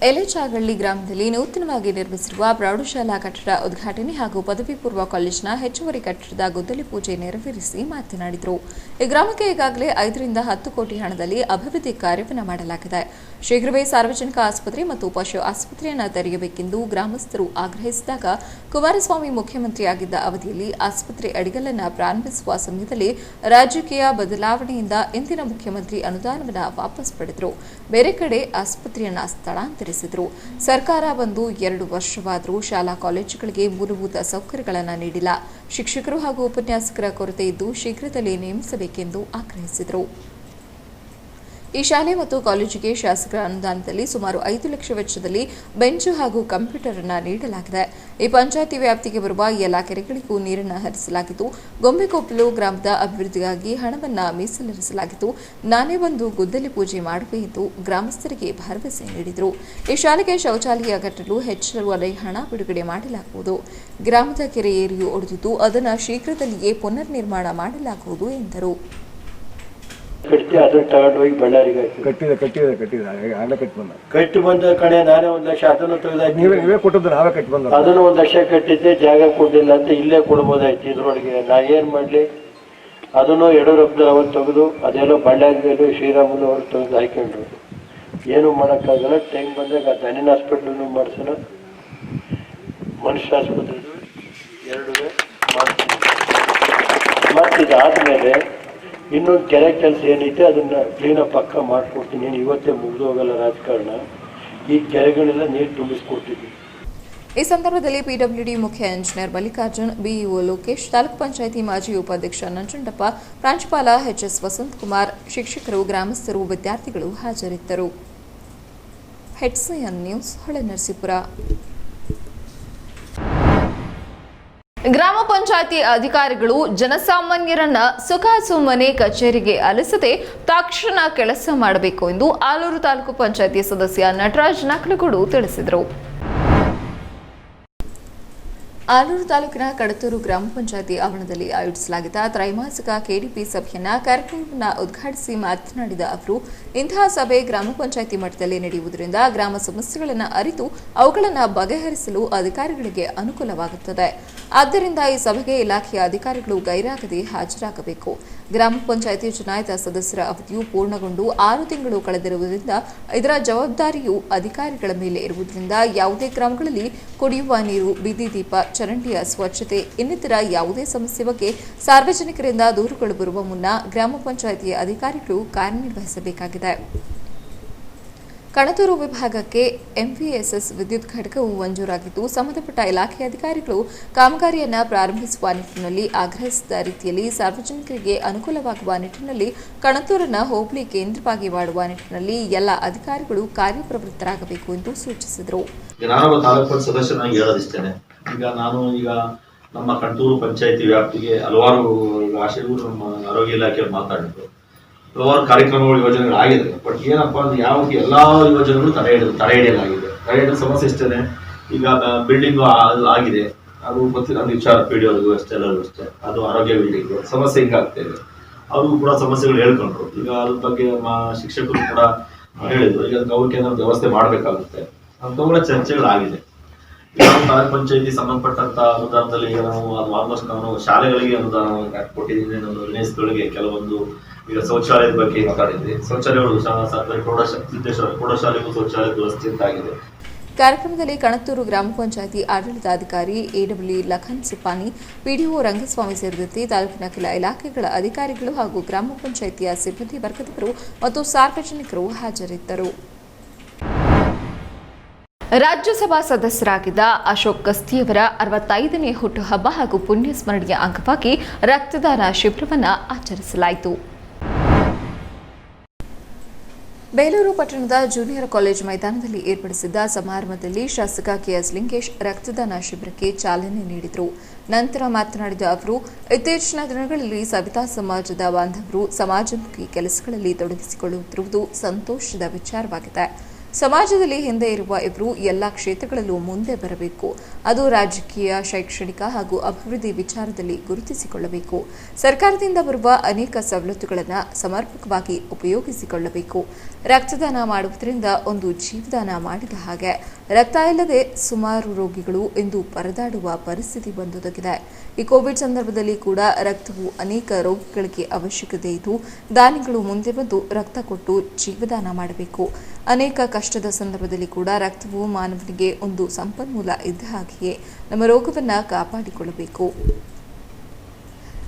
ಎಲೆಚಾಗಳ್ಳಿ ಗ್ರಾಮದಲ್ಲಿ ನೂತನವಾಗಿ ನಿರ್ಮಿಸಿರುವ ಪ್ರೌಢಶಾಲಾ ಕಟ್ಟಡ ಉದ್ಘಾಟನೆ ಹಾಗೂ ಪದವಿ ಪೂರ್ವ ಕಾಲೇಜಿನ ಹೆಚ್ಚುವರಿ ಕಟ್ಟಡದ ಗುದ್ದಲಿ ಪೂಜೆ ನೆರವೇರಿಸಿ ಮಾತನಾಡಿದರು. ಈ ಗ್ರಾಮಕ್ಕೆ ಈಗಾಗಲೇ 5 ರಿಂದ 10 ಕೋಟಿ ಹಣದಲ್ಲಿ ಅಭಿವೃದ್ಧಿ ಕಾರ್ಯವನ್ನು ಮಾಡಲಾಗಿದೆ. ಶೀಘ್ರವೇ ಸಾರ್ವಜನಿಕ ಆಸ್ಪತ್ರೆ ಮತ್ತು ಪಶು ಆಸ್ಪತ್ರೆಯನ್ನು ತೆರೆಯಬೇಕೆಂದು ಗ್ರಾಮಸ್ಥರು ಆಗ್ರಹಿಸಿದಾಗ ಕುಮಾರಸ್ವಾಮಿ ಮುಖ್ಯಮಂತ್ರಿಯಾಗಿದ್ದ ಅವಧಿಯಲ್ಲಿ ಆಸ್ಪತ್ರೆ ಅಡಿಗಲನ್ನು ಪ್ರಾರಂಭಿಸುವ ಸಮಯದಲ್ಲಿ ರಾಜಕೀಯ ಬದಲಾವಣೆಯಿಂದ ಇಂದಿನ ಮುಖ್ಯಮಂತ್ರಿ ಅನುದಾನವನ್ನು ವಾಪಸ್ ಪಡೆದರು. ಬೇರೆ ಕಡೆ ಆಸ್ಪತ್ರೆಯನ್ನು ಸ್ಥಳಾಂತರಿಸಿದರು. ಸರ್ಕಾರ ಬಂದು 2 ವರ್ಷವಾದರೂ ಶಾಲಾ ಕಾಲೇಜುಗಳಿಗೆ ಮೂಲಭೂತ ಸೌಕರ್ಯಗಳನ್ನು ನೀಡಿಲ್ಲ. ಶಿಕ್ಷಕರು ಹಾಗೂ ಉಪನ್ಯಾಸಕರ ಕೊರತೆ ಇದ್ದು ಶೀಘ್ರದಲ್ಲೇ ನೇಮಿಸಬೇಕೆಂದು ಆಗ್ರಹಿಸಿದರು. ಈ ಶಾಲೆ ಮತ್ತು ಕಾಲೇಜಿಗೆ ಶಾಸಕರ ಅನುದಾನದಲ್ಲಿ ಸುಮಾರು 5 ಲಕ್ಷ ವೆಚ್ಚದಲ್ಲಿ ಬೆಂಚು ಹಾಗೂ ಕಂಪ್ಯೂಟರ್ ಅನ್ನು ನೀಡಲಾಗಿದೆ. ಈ ಪಂಚಾಯಿತಿ ವ್ಯಾಪ್ತಿಗೆ ಬರುವ ಎಲ್ಲಾ ಕೆರೆಗಳಿಗೂ ನೀರನ್ನು ಹರಿಸಲಾಗಿದ್ದು, ಗೊಂಬೆಕೊಪ್ಪಲು ಗ್ರಾಮದ ಅಭಿವೃದ್ಧಿಗಾಗಿ ಹಣವನ್ನು ಮೀಸಲಿರಿಸಲಾಗಿದ್ದು, ನಾನೇ ಬಂದು ಗುದ್ದಲಿ ಪೂಜೆ ಮಾಡುವೆ ಎಂದು ಗ್ರಾಮಸ್ಥರಿಗೆ ಭರವಸೆ ನೀಡಿದರು. ಈ ಶಾಲೆಗೆ ಶೌಚಾಲಯ ಕಟ್ಟಲು ಹೆಚ್ಚುವರಿ ಹಣ ಬಿಡುಗಡೆ ಮಾಡಲಾಗುವುದು. ಗ್ರಾಮದ ಕೆರೆ ಏರಿಯು ಒಡೆದಿದ್ದು, ಅದನ್ನು ಶೀಘ್ರದಲ್ಲಿಯೇ ಪುನರ್ ನಿರ್ಮಾಣ ಮಾಡಲಾಗುವುದು ಎಂದರು. ಕಟ್ಟಿ ಬಂದ ಕಡೆ ನಾನೇ 1 ಲಕ್ಷ ಅದನ್ನು ತೆಗೆದಾಕಿ ಅದನ್ನು 1 ಲಕ್ಷ ಕಟ್ಟಿದ್ದೆ, ಜಾಗ ಕೊಡಲಿಲ್ಲ ಅಂತ ಇಲ್ಲೇ ಕೊಡ್ಬೋದಾಯ್ತು. ಇದ್ರೊಳಗೆ ನಾ ಏನ್ ಮಾಡ್ಲಿ, ಅದನ್ನು ಯಡಿಯೂರಪ್ಪನವ್ರು ಅವತ್ತು ತೆಗೆದು ಅದೆಲ್ಲೋ ಬಳ್ಳಾರಿಯಲ್ಲೂ ಶ್ರೀರಾಮುಲು ಅವರು ತೆಗೆದು ಹಾಕೊಂಡ್ರು. ಏನು ಮಾಡೋಕ್ಕಾಗಲ್ಲ. ಟೈಮ್ ಬಂದಾಗ ದನಿನ ಹಾಸ್ಪಿಟ್ಲನ್ನು ಮಾಡಿಸೋಣ, ಮನುಷ್ಯ ಆಸ್ಪತ್ರೆ 2 ಮಾಡ್ತೀನಿ. ಮತ್ತಿದಾದ್ಮೇಲೆ ಇನ್ನೊಂದು ಕೆರೆ ಕೆಲಸ ಏನೈತೆ ಅದನ್ನ ಕ್ಲೀನಪ್ ಪಕ್ಕ ಮಾಡಿಕೊಡ್ತೀನಿ. ಇವತ್ತೇ ಮುಗಿದು ಹೋಗಲ್ಲ ರಾಜಕಾರಣ. ಈ ಕೆರೆಗಳೆಲ್ಲ ನೀರು ತುಂಬಿಸ್ಕೊಡ್ತೀನಿ. ಈ ಸಂದರ್ಭದಲ್ಲಿ ಪಿಡಬ್ಲ್ಯೂಡಿ ಮುಖ್ಯ ಇಂಜಿನಿಯರ್ ಮಲ್ಲಿಕಾರ್ಜುನ್, ಬಿಇಒ ಲೋಕೇಶ್, ತಾಲೂಕು ಪಂಚಾಯಿತಿ ಮಾಜಿ ಉಪಾಧ್ಯಕ್ಷ ನಂಜುಂಡಪ್ಪ, ಪ್ರಾಂಶುಪಾಲ ಎಚ್ಎಸ್ ವಸಂತಕುಮಾರ್, ಶಿಕ್ಷಕರು, ಗ್ರಾಮಸ್ಥರು, ವಿದ್ಯಾರ್ಥಿಗಳು ಹಾಜರಿದ್ದರು. Hodson news, Holenarasipura. ಗ್ರಾಮ ಪಂಚಾಯಿತಿ ಅಧಿಕಾರಿಗಳು ಜನಸಾಮಾನ್ಯರನ್ನ ಸುಖಾಸುಮ್ಮನೆ ಕಚೇರಿಗೆ ಅಲಿಸದೆ ತಕ್ಷಣ ಕೆಲಸ ಮಾಡಬೇಕು ಎಂದು ಆಲೂರು ತಾಲೂಕು ಪಂಚಾಯಿತಿ ಸದಸ್ಯ ನಟರಾಜ್ ನಕಲಗೂಡು ತಿಳಿಸಿದರು. ಆಲೂರು ತಾಲೂಕಿನ ಕಡತೂರು ಗ್ರಾಮ ಪಂಚಾಯಿತಿ ಆವರಣದಲ್ಲಿ ಆಯೋಜಿಸಲಾಗಿದ್ದ ತ್ರೈಮಾಸಿಕ ಕೆಡಿಪಿ ಸಭೆಯನ್ನ ಕಾರ್ಯಕ್ರಮವನ್ನು ಉದ್ಘಾಟಿಸಿ ಮಾತನಾಡಿದ ಅವರು, ಇಂತಹ ಸಭೆ ಗ್ರಾಮ ಪಂಚಾಯಿತಿ ಮಟ್ಟದಲ್ಲಿ ನಡೆಯುವುದರಿಂದ ಗ್ರಾಮ ಸಮಸ್ಯೆಗಳನ್ನು ಅರಿತು ಅವುಗಳನ್ನು ಬಗೆಹರಿಸಲು ಅಧಿಕಾರಿಗಳಿಗೆ ಅನುಕೂಲವಾಗುತ್ತದೆ. ಆದ್ದರಿಂದ ಈ ಸಭೆಗೆ ಇಲಾಖೆಯ ಅಧಿಕಾರಿಗಳು ಗೈರಾಗದೆ ಹಾಜರಾಗಬೇಕು. ಗ್ರಾಮ ಪಂಚಾಯಿತಿ ಚುನಾಯಿತ ಸದಸ್ಯರ ಅವಧಿಯು ಪೂರ್ಣಗೊಂಡು 6 ತಿಂಗಳು ಕಳೆದಿರುವುದರಿಂದ ಇದರ ಜವಾಬ್ದಾರಿಯು ಅಧಿಕಾರಿಗಳ ಮೇಲೆ ಇರುವುದರಿಂದ ಯಾವುದೇ ಗ್ರಾಮಗಳಲ್ಲಿ ಕುಡಿಯುವ ನೀರು, ಬೀದಿ ದೀಪ, ಚರಂಡಿಯ ಸ್ವಚ್ಛತೆ ಇನ್ನಿತರ ಯಾವುದೇ ಸಮಸ್ಯೆ ಬಗ್ಗೆ ಸಾರ್ವಜನಿಕರಿಂದ ದೂರುಗಳು ಬರುವ ಮುನ್ನ ಗ್ರಾಮ ಪಂಚಾಯಿತಿಯ ಅಧಿಕಾರಿಗಳು ಕಾರ್ಯನಿರ್ವಹಿಸಬೇಕಾಗಿದೆ. ಕಣತೂರು ವಿಭಾಗಕ್ಕೆ ಎಂವಿಎಸ್ಎಸ್ ವಿದ್ಯುತ್ ಘಟಕವು ಮಂಜೂರಾಗಿದ್ದು, ಸಂಬಂಧಪಟ್ಟ ಇಲಾಖೆಯ ಅಧಿಕಾರಿಗಳು ಕಾಮಗಾರಿಯನ್ನು ಪ್ರಾರಂಭಿಸುವ ನಿಟ್ಟಿನಲ್ಲಿ ಆಗ್ರಹಿಸಿದ ರೀತಿಯಲ್ಲಿ ಸಾರ್ವಜನಿಕರಿಗೆ ಅನುಕೂಲವಾಗುವ ನಿಟ್ಟಿನಲ್ಲಿ ಕಣತೂರನ್ನು ಹೋಬಳಿ ಕೇಂದ್ರವಾಗಿ ಮಾಡುವ ನಿಟ್ಟಿನಲ್ಲಿ ಎಲ್ಲ ಅಧಿಕಾರಿಗಳು ಕಾರ್ಯಪ್ರವೃತ್ತರಾಗಬೇಕು ಎಂದು ಸೂಚಿಸಿದರು. ನಾನು ತಾಲೂಕು ಸದಸ್ಯನಾಗಿ ಹೇಳೋದಿಸ್ತೇನೆ. ಈಗ ನಮ್ಮ ಕಣತೂರು ಪಂಚಾಯಿತಿ ವ್ಯಾಪ್ತಿಗೆ ಹಲವಾರು ಆಶೆಗಳು ನಮ್ಮ ಆರೋಗ್ಯ ಇಲಾಖೆಯಲ್ಲಿ ಮಾತಾಡಿದ್ರು. ಹಲವಾರು ಕಾರ್ಯಕ್ರಮಗಳು, ಯೋಜನೆಗಳು ಆಗಿದೆ. ಬಟ್ ಏನಪ್ಪಾ ಅಂದ್ರೆ ಯಾವ ಎಲ್ಲಾ ಯೋಜನೆಗಳು ತಡೆ ಹಿಡಿಯಲಾಗಿದೆ. ತಡೆ ಹಿಡಿದ ಸಮಸ್ಯೆ ಇಷ್ಟೇನೆ. ಈಗ ಬಿಲ್ಡಿಂಗ್ ಆಗಿದೆ, ಅದು ಗೊತ್ತಿಲ್ಲ, ಅದು ವಿಚಾರ ಪಿಡಿಯೋದು ಅಷ್ಟೇ, ಎಲ್ಲರಿಗೂ ಅಷ್ಟೇ. ಅದು ಆರೋಗ್ಯ ಬಿಲ್ಡಿಂಗ್ ಸಮಸ್ಯೆ ಹಿಂಗಾಗ್ತಾ ಇದೆ. ಅವ್ರಿಗೂ ಕೂಡ ಸಮಸ್ಯೆಗಳು ಹೇಳ್ಕೊಂಡ್ರು. ಈಗ ಅದ್ರ ಬಗ್ಗೆ ಶಿಕ್ಷಕರು ಕೂಡ ಹೇಳಿದ್ರು, ಈಗ ಅವ್ರಿಗೆ ಏನಾದ್ರು ವ್ಯವಸ್ಥೆ ಮಾಡಬೇಕಾಗುತ್ತೆ ಅಂತವುಗಳ ಚರ್ಚೆಗಳಾಗಿದೆ. ತಾಲೂಕು ಪಂಚಾಯತಿ ಸಂಬಂಧಪಟ್ಟಂತ ಅನುದಾನದಲ್ಲಿ ಈಗ ನಾವು ಅದು ಆಲ್ಮೋಸ್ಟ್ ನಾವು ಶಾಲೆಗಳಿಗೆ ಅನುದಾನ ಕೊಟ್ಟಿದ್ದೀನಿ. ನಮ್ಮ ಗಳಿಗೆ ಕೆಲವೊಂದು ಈಗ ಶೌಚಾಲಯದ ಬಗ್ಗೆ ಮಾತಾಡಿದ್ವಿ. ಶೌಚಾಲಯಗಳು ಸರ್ಕಾರಿ ಪ್ರೌಢಶಾಲೆಗೂ ಶೌಚಾಲಯ ದುರಸ್ತಿ ಅಂತಾಗಿದೆ. ಕಾರ್ಯಕ್ರಮದಲ್ಲಿ ಕಣತೂರು ಗ್ರಾಮ ಪಂಚಾಯಿತಿ ಆಡಳಿತಾಧಿಕಾರಿ ಎಡಬ್ಲ್ಯೂ ಲಖನ್ ಸಿಪಾನಿ, ಪಿಡಿಒ ರಂಗಸ್ವಾಮಿ ಸೇರಿದಂತೆ ತಾಲೂಕಿನ ಕೆಲ ಇಲಾಖೆಗಳ ಅಧಿಕಾರಿಗಳು ಹಾಗೂ ಗ್ರಾಮ ಪಂಚಾಯಿತಿಯ ಸಿಬ್ಬಂದಿ ವರ್ಗದವರು ಮತ್ತು ಸಾರ್ವಜನಿಕರು ಹಾಜರಿದ್ದರು. ರಾಜ್ಯಸಭಾ ಸದಸ್ಯರಾಗಿದ್ದ ಅಶೋಕ್ ಗಸ್ತಿಯವರ 65ನೇ ಹುಟ್ಟುಹಬ್ಬ ಹಾಗೂ ಪುಣ್ಯ ಸ್ಮರಣೆಯ ಅಂಗವಾಗಿ ರಕ್ತದಾನ ಶಿಬಿರವನ್ನು ಆಚರಿಸಲಾಯಿತು. ಬೇಲೂರು ಪಟ್ಟಣದ ಜೂನಿಯರ್ ಕಾಲೇಜ್ ಮೈದಾನದಲ್ಲಿ ಏರ್ಪಡಿಸಿದ್ದ ಸಮಾರಂಭದಲ್ಲಿ ಶಾಸಕ ಕೆಎಸ್ ಲಿಂಗೇಶ್ ರಕ್ತದಾನ ಶಿಬಿರಕ್ಕೆ ಚಾಲನೆ ನೀಡಿದರು. ನಂತರ ಮಾತನಾಡಿದ ಅವರು, ಇತ್ತೀಚಿನ ದಿನಗಳಲ್ಲಿ ಸವಿತಾ ಸಮಾಜದ ಬಾಂಧವರು ಸಮಾಜಮುಖಿ ಕೆಲಸಗಳಲ್ಲಿ ತೊಡಗಿಸಿಕೊಳ್ಳುತ್ತಿರುವುದು ಸಂತೋಷದ ವಿಚಾರವಾಗಿದೆ. ಸಮಾಜದಲ್ಲಿ ಹಿಂದೆ ಇರುವ ಇವರು ಎಲ್ಲ ಕ್ಷೇತ್ರಗಳಲ್ಲೂ ಮುಂದೆ ಬರಬೇಕು. ಅದು ರಾಜಕೀಯ, ಶೈಕ್ಷಣಿಕ ಹಾಗೂ ಅಭಿವೃದ್ಧಿ ವಿಚಾರದಲ್ಲಿ ಗುರುತಿಸಿಕೊಳ್ಳಬೇಕು. ಸರ್ಕಾರದಿಂದ ಬರುವ ಅನೇಕ ಸವಲತ್ತುಗಳನ್ನು ಸಮರ್ಪಕವಾಗಿ ಉಪಯೋಗಿಸಿಕೊಳ್ಳಬೇಕು. ರಕ್ತದಾನ ಮಾಡುವುದರಿಂದ ಒಂದು ಜೀವದಾನ ಮಾಡಿದ ಹಾಗೆ. ರಕ್ತ ಇಲ್ಲದೆ ಸುಮಾರು ರೋಗಿಗಳು ಇಂದು ಪರದಾಡುವ ಪರಿಸ್ಥಿತಿ ಬಂದೊದಗಿದೆ. ಈ ಕೋವಿಡ್ ಸಂದರ್ಭದಲ್ಲಿ ಕೂಡ ರಕ್ತವು ಅನೇಕ ರೋಗಿಗಳಿಗೆ ಅವಶ್ಯಕತೆ ಇದ್ದು, ದಾನಿಗಳು ಮುಂದೆ ಬಂದು ರಕ್ತ ಕೊಟ್ಟು ಜೀವದಾನ ಮಾಡಬೇಕು. ಅನೇಕ ಕಷ್ಟದ ಸಂದರ್ಭದಲ್ಲಿ ಕೂಡ ರಕ್ತವು ಮಾನವನಿಗೆ ಒಂದು ಸಂಪನ್ಮೂಲ ಇದ್ದ ಹಾಗೆಯೇ ನಮ್ಮ ರೋಗವನ್ನು ಕಾಪಾಡಿಕೊಳ್ಳಬೇಕು,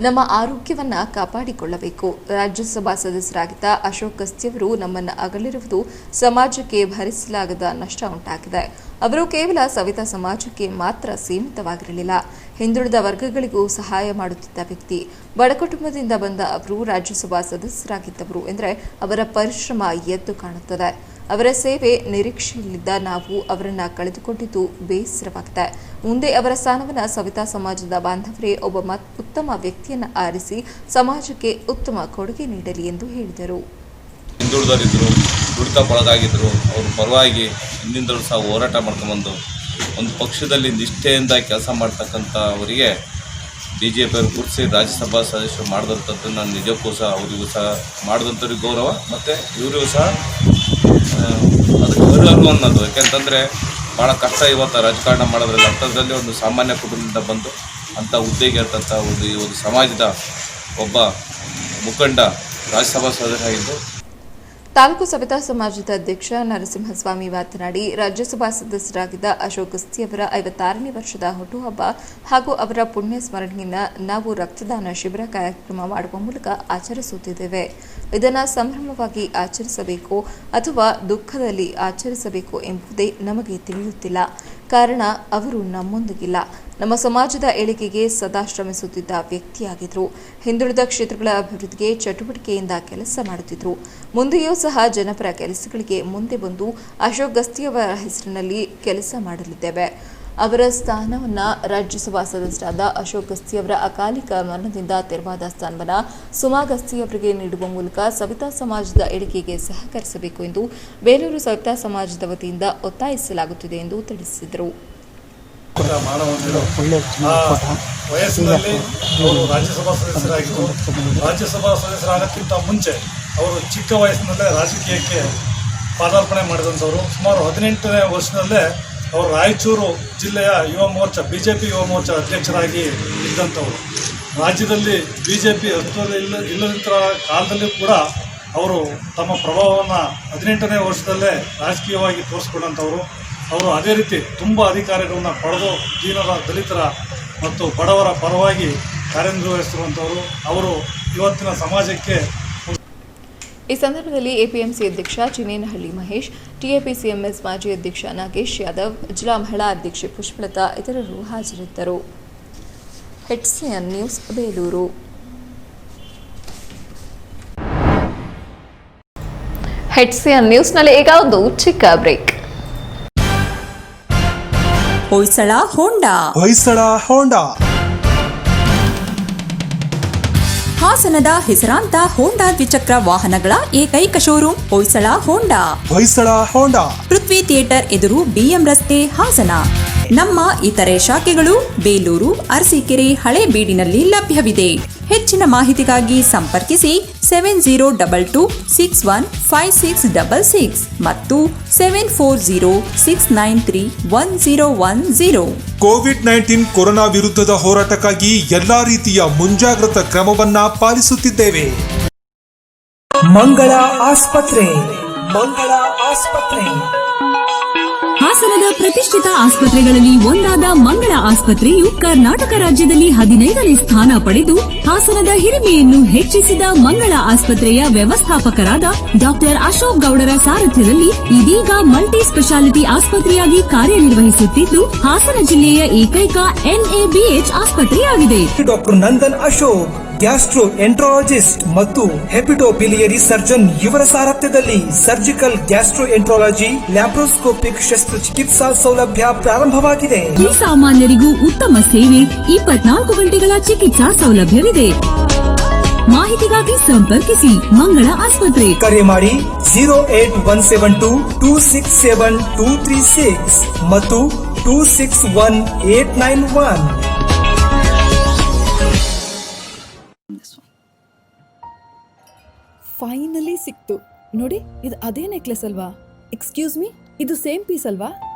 ನಮ್ಮ ಆರೋಗ್ಯವನ್ನು ಕಾಪಾಡಿಕೊಳ್ಳಬೇಕು. ರಾಜ್ಯಸಭಾ ಸದಸ್ಯರಾಗಿದ್ದ ಅಶೋಕ್ ಗಸ್ತಿಯವರು ನಮ್ಮನ್ನು ಅಗಲಿರುವುದು ಸಮಾಜಕ್ಕೆ ಭರಿಸಲಾಗದ ನಷ್ಟ ಉಂಟಾಗಿದೆ. ಅವರು ಕೇವಲ ಸವಿತಾ ಸಮಾಜಕ್ಕೆ ಮಾತ್ರ ಸೀಮಿತವಾಗಿರಲಿಲ್ಲ, ಹಿಂದುಳಿದ ವರ್ಗಗಳಿಗೂ ಸಹಾಯ ಮಾಡುತ್ತಿದ್ದ ವ್ಯಕ್ತಿ. ಬಡ ಕುಟುಂಬದಿಂದ ಬಂದ ಅವರು ರಾಜ್ಯಸಭಾ ಸದಸ್ಯರಾಗಿದ್ದವರು ಎಂದರೆ ಅವರ ಪರಿಶ್ರಮ ಎದ್ದು ಕಾಣುತ್ತದೆ. ಅವರ ಸೇವೆ ನಿರೀಕ್ಷೆಯಲ್ಲಿದ್ದ ನಾವು ಅವರನ್ನ ಕಳೆದುಕೊಂಡಿದ್ದು ಬೇಸರವಾಗಿದೆ. ಮುಂದೆ ಅವರ ಸ್ಥಾನವನ್ನು ಸವಿತಾ ಸಮಾಜದ ಬಾಂಧವರೇ ಒಬ್ಬ ಉತ್ತಮ ವ್ಯಕ್ತಿಯನ್ನು ಆರಿಸಿ ಸಮಾಜಕ್ಕೆ ಉತ್ತಮ ಕೊಡುಗೆ ನೀಡಲಿ ಎಂದು ಹೇಳಿದರು. ಹಿಂದುಳಿದವರಿದ್ದರು, ದುಡಿತ ಬಳಗಾಗಿದ್ದರು. ಅವ್ರ ಪರವಾಗಿ ಹಿಂದಿಂದಲೂ ಸಹ ಹೋರಾಟ ಮಾಡ್ಕೊಂಬಂದು ಒಂದು ಪಕ್ಷದಲ್ಲಿ ನಿಷ್ಠೆಯಿಂದ ಕೆಲಸ ಮಾಡ್ತಕ್ಕಂಥ ಅವರಿಗೆ BJP ಅವರು ಕೂರಿಸಿ ರಾಜ್ಯಸಭಾ ಸದಸ್ಯರು ಮಾಡಿದಂಥದ್ದು ನಾನು ನಿಜಕ್ಕೂ ಸಹ ಅವರಿಗೂ ಸಹ ಮಾಡಿದಂಥವ್ರಿಗೆ ಗೌರವ ಮತ್ತು ಇವರಿಗೂ ಸಹ ಅದಕ್ಕೆ ಅರ್ಹರು ಅನ್ನೋದು. ಯಾಕೆಂತಂದರೆ ಭಾಳ ಕಷ್ಟ ಇವತ್ತು ರಾಜಕಾರಣ ಮಾಡೋದ್ರಲ್ಲಿ. ಅಂಥದ್ರಲ್ಲಿ ಒಂದು ಸಾಮಾನ್ಯ ಕುಟುಂಬದಿಂದ ಬಂದು ಅಂಥ ಹುದ್ದೆಗೆ ಇರ್ತಂಥ ಒಂದು ಸಮಾಜದ ಒಬ್ಬ ಮುಖಂಡ ರಾಜ್ಯಸಭಾ ಸದಸ್ಯರಾಗಿದ್ದು. ತಾಲೂಕು ಸವಿತಾ ಸಮಾಜದ ಅಧ್ಯಕ್ಷ ನರಸಿಂಹಸ್ವಾಮಿ ಮಾತನಾಡಿ, ರಾಜ್ಯಸಭಾ ಸದಸ್ಯರಾಗಿದ್ದ ಅಶೋಕ್ ಗಸ್ತಿಯವರ 56ನೇ ವರ್ಷದ ಹುಟ್ಟುಹಬ್ಬ ಹಾಗೂ ಅವರ ಪುಣ್ಯ ಸ್ಮರಣೆಯನ್ನು ನಾವು ರಕ್ತದಾನ ಶಿಬಿರ ಕಾರ್ಯಕ್ರಮ ಮಾಡುವ ಮೂಲಕ ಆಚರಿಸುತ್ತಿದ್ದೇವೆ. ಇದನ್ನು ಸಂಭ್ರಮವಾಗಿ ಆಚರಿಸಬೇಕು ಅಥವಾ ದುಃಖದಲ್ಲಿ ಆಚರಿಸಬೇಕು ಎಂಬುದೇ ನಮಗೆ ತಿಳಿಯುತ್ತಿಲ್ಲ. ಕಾರಣ ಅವರು ನಮ್ಮೊಂದಿಗಿಲ್ಲ. ನಮ್ಮ ಸಮಾಜದ ಏಳಿಗೆಗೆ ಸದಾ ಶ್ರಮಿಸುತ್ತಿದ್ದ ವ್ಯಕ್ತಿಯಾಗಿದ್ದರು. ಹಿಂದುಳಿದ ಕ್ಷೇತ್ರಗಳ ಅಭಿವೃದ್ಧಿಗೆ ಚಟುವಟಿಕೆಯಿಂದ ಕೆಲಸ ಮಾಡುತ್ತಿದ್ದರು. ಮುಂದೆಯೂ ಸಹ ಜನಪರ ಕೆಲಸಗಳಿಗೆ ಮುಂದೆ ಬಂದು ಅಶೋಕ್ ಗಸ್ತಿಯವರ ಹೆಸರಿನಲ್ಲಿ ಕೆಲಸ ಮಾಡಲಿದ್ದೇವೆ. ಅವರ ಸ್ಥಾನವನ್ನು ರಾಜ್ಯಸಭಾ ಸದಸ್ಯರಾದ ಅಶೋಕ್ ಗಸ್ತಿಯವರ ಅಕಾಲಿಕ ಮರಣದಿಂದ ತೆರವಾದ ಸ್ಥಾನವನ್ನು ಸುಮಾ ಗಸ್ತಿಯವರಿಗೆ ನೀಡುವ ಮೂಲಕ ಸವಿತಾ ಸಮಾಜದ ಏಳಿಗೆಗೆ ಸಹಕರಿಸಬೇಕು ಎಂದು ಬೇಲೂರು ಸವಿತಾ ಸಮಾಜದ ವತಿಯಿಂದ ಒತ್ತಾಯಿಸಲಾಗುತ್ತಿದೆ ಎಂದು ತಿಳಿಸಿದರು. ವಯಸ್ಸಿನಲ್ಲಿ ಅವರು ರಾಜ್ಯಸಭಾ ಸದಸ್ಯರಾಗಿದ್ದರು. ರಾಜ್ಯಸಭಾ ಸದಸ್ಯರಾಗಕ್ಕಿಂತ ಮುಂಚೆ ಅವರು ಚಿಕ್ಕ ವಯಸ್ಸಿನಲ್ಲೇ ರಾಜಕೀಯಕ್ಕೆ ಪಾದಾರ್ಪಣೆ ಮಾಡಿದಂಥವರು. ಸುಮಾರು 18ನೇ ವರ್ಷದಲ್ಲೇ ಅವರು ರಾಯಚೂರು ಜಿಲ್ಲೆಯ ಯುವ ಮೋರ್ಚಾ BJP ಯುವ ಮೋರ್ಚಾ ಅಧ್ಯಕ್ಷರಾಗಿ ಇದ್ದಂಥವರು. ರಾಜ್ಯದಲ್ಲಿ BJP ಇಲ್ಲದಂಥ ಕಾಲದಲ್ಲೂ ಕೂಡ ಅವರು ತಮ್ಮ ಪ್ರಭಾವವನ್ನು 18ನೇ ವರ್ಷದಲ್ಲೇ ರಾಜಕೀಯವಾಗಿ ತೋರಿಸ್ಕೊಂಡಂಥವರು. ಅವರು ಅದೇ ರೀತಿ ತುಂಬ ಅಧಿಕಾರಗಳನ್ನು ಪಡೆದು ದೀನರ, ದಲಿತರ ಮತ್ತು ಬಡವರ ಪರವಾಗಿ ಕಾರ್ಯನಿರ್ವಹಿಸಿರುವಂಥವರು. ಅವರು ಇವತ್ತಿನ ಸಮಾಜಕ್ಕೆ. ಈ ಸಂದರ್ಭದಲ್ಲಿ APMC ಅಧ್ಯಕ್ಷ ಚಿನೇನಹಳ್ಳಿ ಮಹೇಶ್, TAPCMS ಮಾಜಿ ಅಧ್ಯಕ್ಷ ನಾಗೇಶ್ ಯಾದವ್, ಜಿಲ್ಲಾ ಮಹಿಳಾ ಅಧ್ಯಕ್ಷೆ ಪುಷ್ಪಲತಾ ಇತರರು ಹಾಜರಿದ್ದರು. HCN news Belur. HCN ನ್ಯೂಸ್ನಲ್ಲಿ ಈಗ ಒಂದು ಚಿಕ್ಕ ಬ್ರೇಕ್. ಹೊಯ್ಸಳ ಹೋಂಡಾ ಹಾಸನದ ಹೆಸರಾಂತ ಹೋಂಡಾ ದ್ವಿಚಕ್ರ ವಾಹನಗಳ ಏಕೈಕ ಶೋರೂಮ್ ಹೊಯ್ಸಳ ಹೋಂಡಾ. ಪೃಥ್ವಿ ಥಿಯೇಟರ್ ಎದುರು BM ರಸ್ತೆ, ಹಾಸನ. ನಮ್ಮ ಇತರೆ ಶಾಖೆಗಳು ಬೇಲೂರು, ಅರಸೀಕೆರೆ, ಹಳೇಬೀಡಿನಲ್ಲಿ ಲಭ್ಯವಿದೆ. ಹೆಚ್ಚಿನ ಮಾಹಿತಿಗಾಗಿ ಸಂಪರ್ಕಿಸಿ 7022615666 ಮತ್ತು 7406931010. ಕೋವಿಡ್-19 ಕೊರೋನಾ ವಿರುದ್ಧದ ಹೋರಾಟಕ್ಕಾಗಿ ಎಲ್ಲಾ ರೀತಿಯ ಮುಂಜಾಗ್ರತಾ ಕ್ರಮವನ್ನ ಪಾಲಿಸುತ್ತಿದ್ದೇವೆ. ಮಂಗಳ ಆಸ್ಪತ್ರೆ ಹಾಸನದ ಪ್ರತಿಷ್ಠಿತ ಆಸ್ಪತ್ರೆಗಳಲ್ಲಿ ಒಂದಾದ ಮಂಗಳ ಆಸ್ಪತ್ರೆಯು ಕರ್ನಾಟಕ ರಾಜ್ಯದಲ್ಲಿ 15ನೇ ಸ್ಥಾನ ಪಡೆದು ಹಾಸನದ ಹಿರಿಮೆಯನ್ನು ಹೆಚ್ಚಿಸಿದ ಮಂಗಳ ಆಸ್ಪತ್ರೆಯ ವ್ಯವಸ್ಥಾಪಕರಾದ ಡಾಕ್ಟರ್ ಅಶೋಕ್ ಗೌಡರ ಸಾರಥ್ಯದಲ್ಲಿ ಇದೀಗ ಮಲ್ಟಿ ಸ್ಪೆಷಾಲಿಟಿ ಆಸ್ಪತ್ರೆಯಾಗಿ ಕಾರ್ಯನಿರ್ವಹಿಸುತ್ತಿದ್ದು ಹಾಸನ ಜಿಲ್ಲೆಯ ಏಕೈಕ NABH ಆಸ್ಪತ್ರೆಯಾಗಿದೆ. Doctor Nandan Ashok gastroenterologist ಮತ್ತು ಹೆಪಟೋಬಿಲಿಯರಿ ಸರ್ಜನ್ ಇವರ ಸಾರಥ್ಯದಲ್ಲಿ ಸರ್ಜಿಕಲ್ ಗ್ಯಾಸ್ಟ್ರೋ ಎಂಟ್ರಾಲಜಿ, ಲ್ಯಾಪ್ರೋಸ್ಕೋಪಿಕ್ ಶಸ್ತ್ರಚಿಕಿತ್ಸಾ ಸೌಲಭ್ಯ ಪ್ರಾರಂಭವಾಗಿದೆ. ಈ ಸಾಮಾನ್ಯರಿಗೂ ಉತ್ತಮ ಸೇವೆ, 24 ಗಂಟೆಗಳ ಚಿಕಿತ್ಸಾ ಸೌಲಭ್ಯವಿದೆ. ಮಾಹಿತಿಗಾಗಿ ಸಂಪರ್ಕಿಸಿ ಮಂಗಳ ಆಸ್ಪತ್ರೆ. ಕರೆ ಮಾಡಿ 08172267236 ಮತ್ತು 261891. ಫೈನಲಿ ಸಿಕ್ತು ನೋಡಿ. ಇದು ಅದೇ ನೆಕ್ಲೆಸ್ ಅಲ್ವಾ? ಎಕ್ಸ್ಕ್ಯೂಸ್ ಮೀ, ಇದು ಸೇಮ್ ಪೀಸ್ ಅಲ್ವಾ?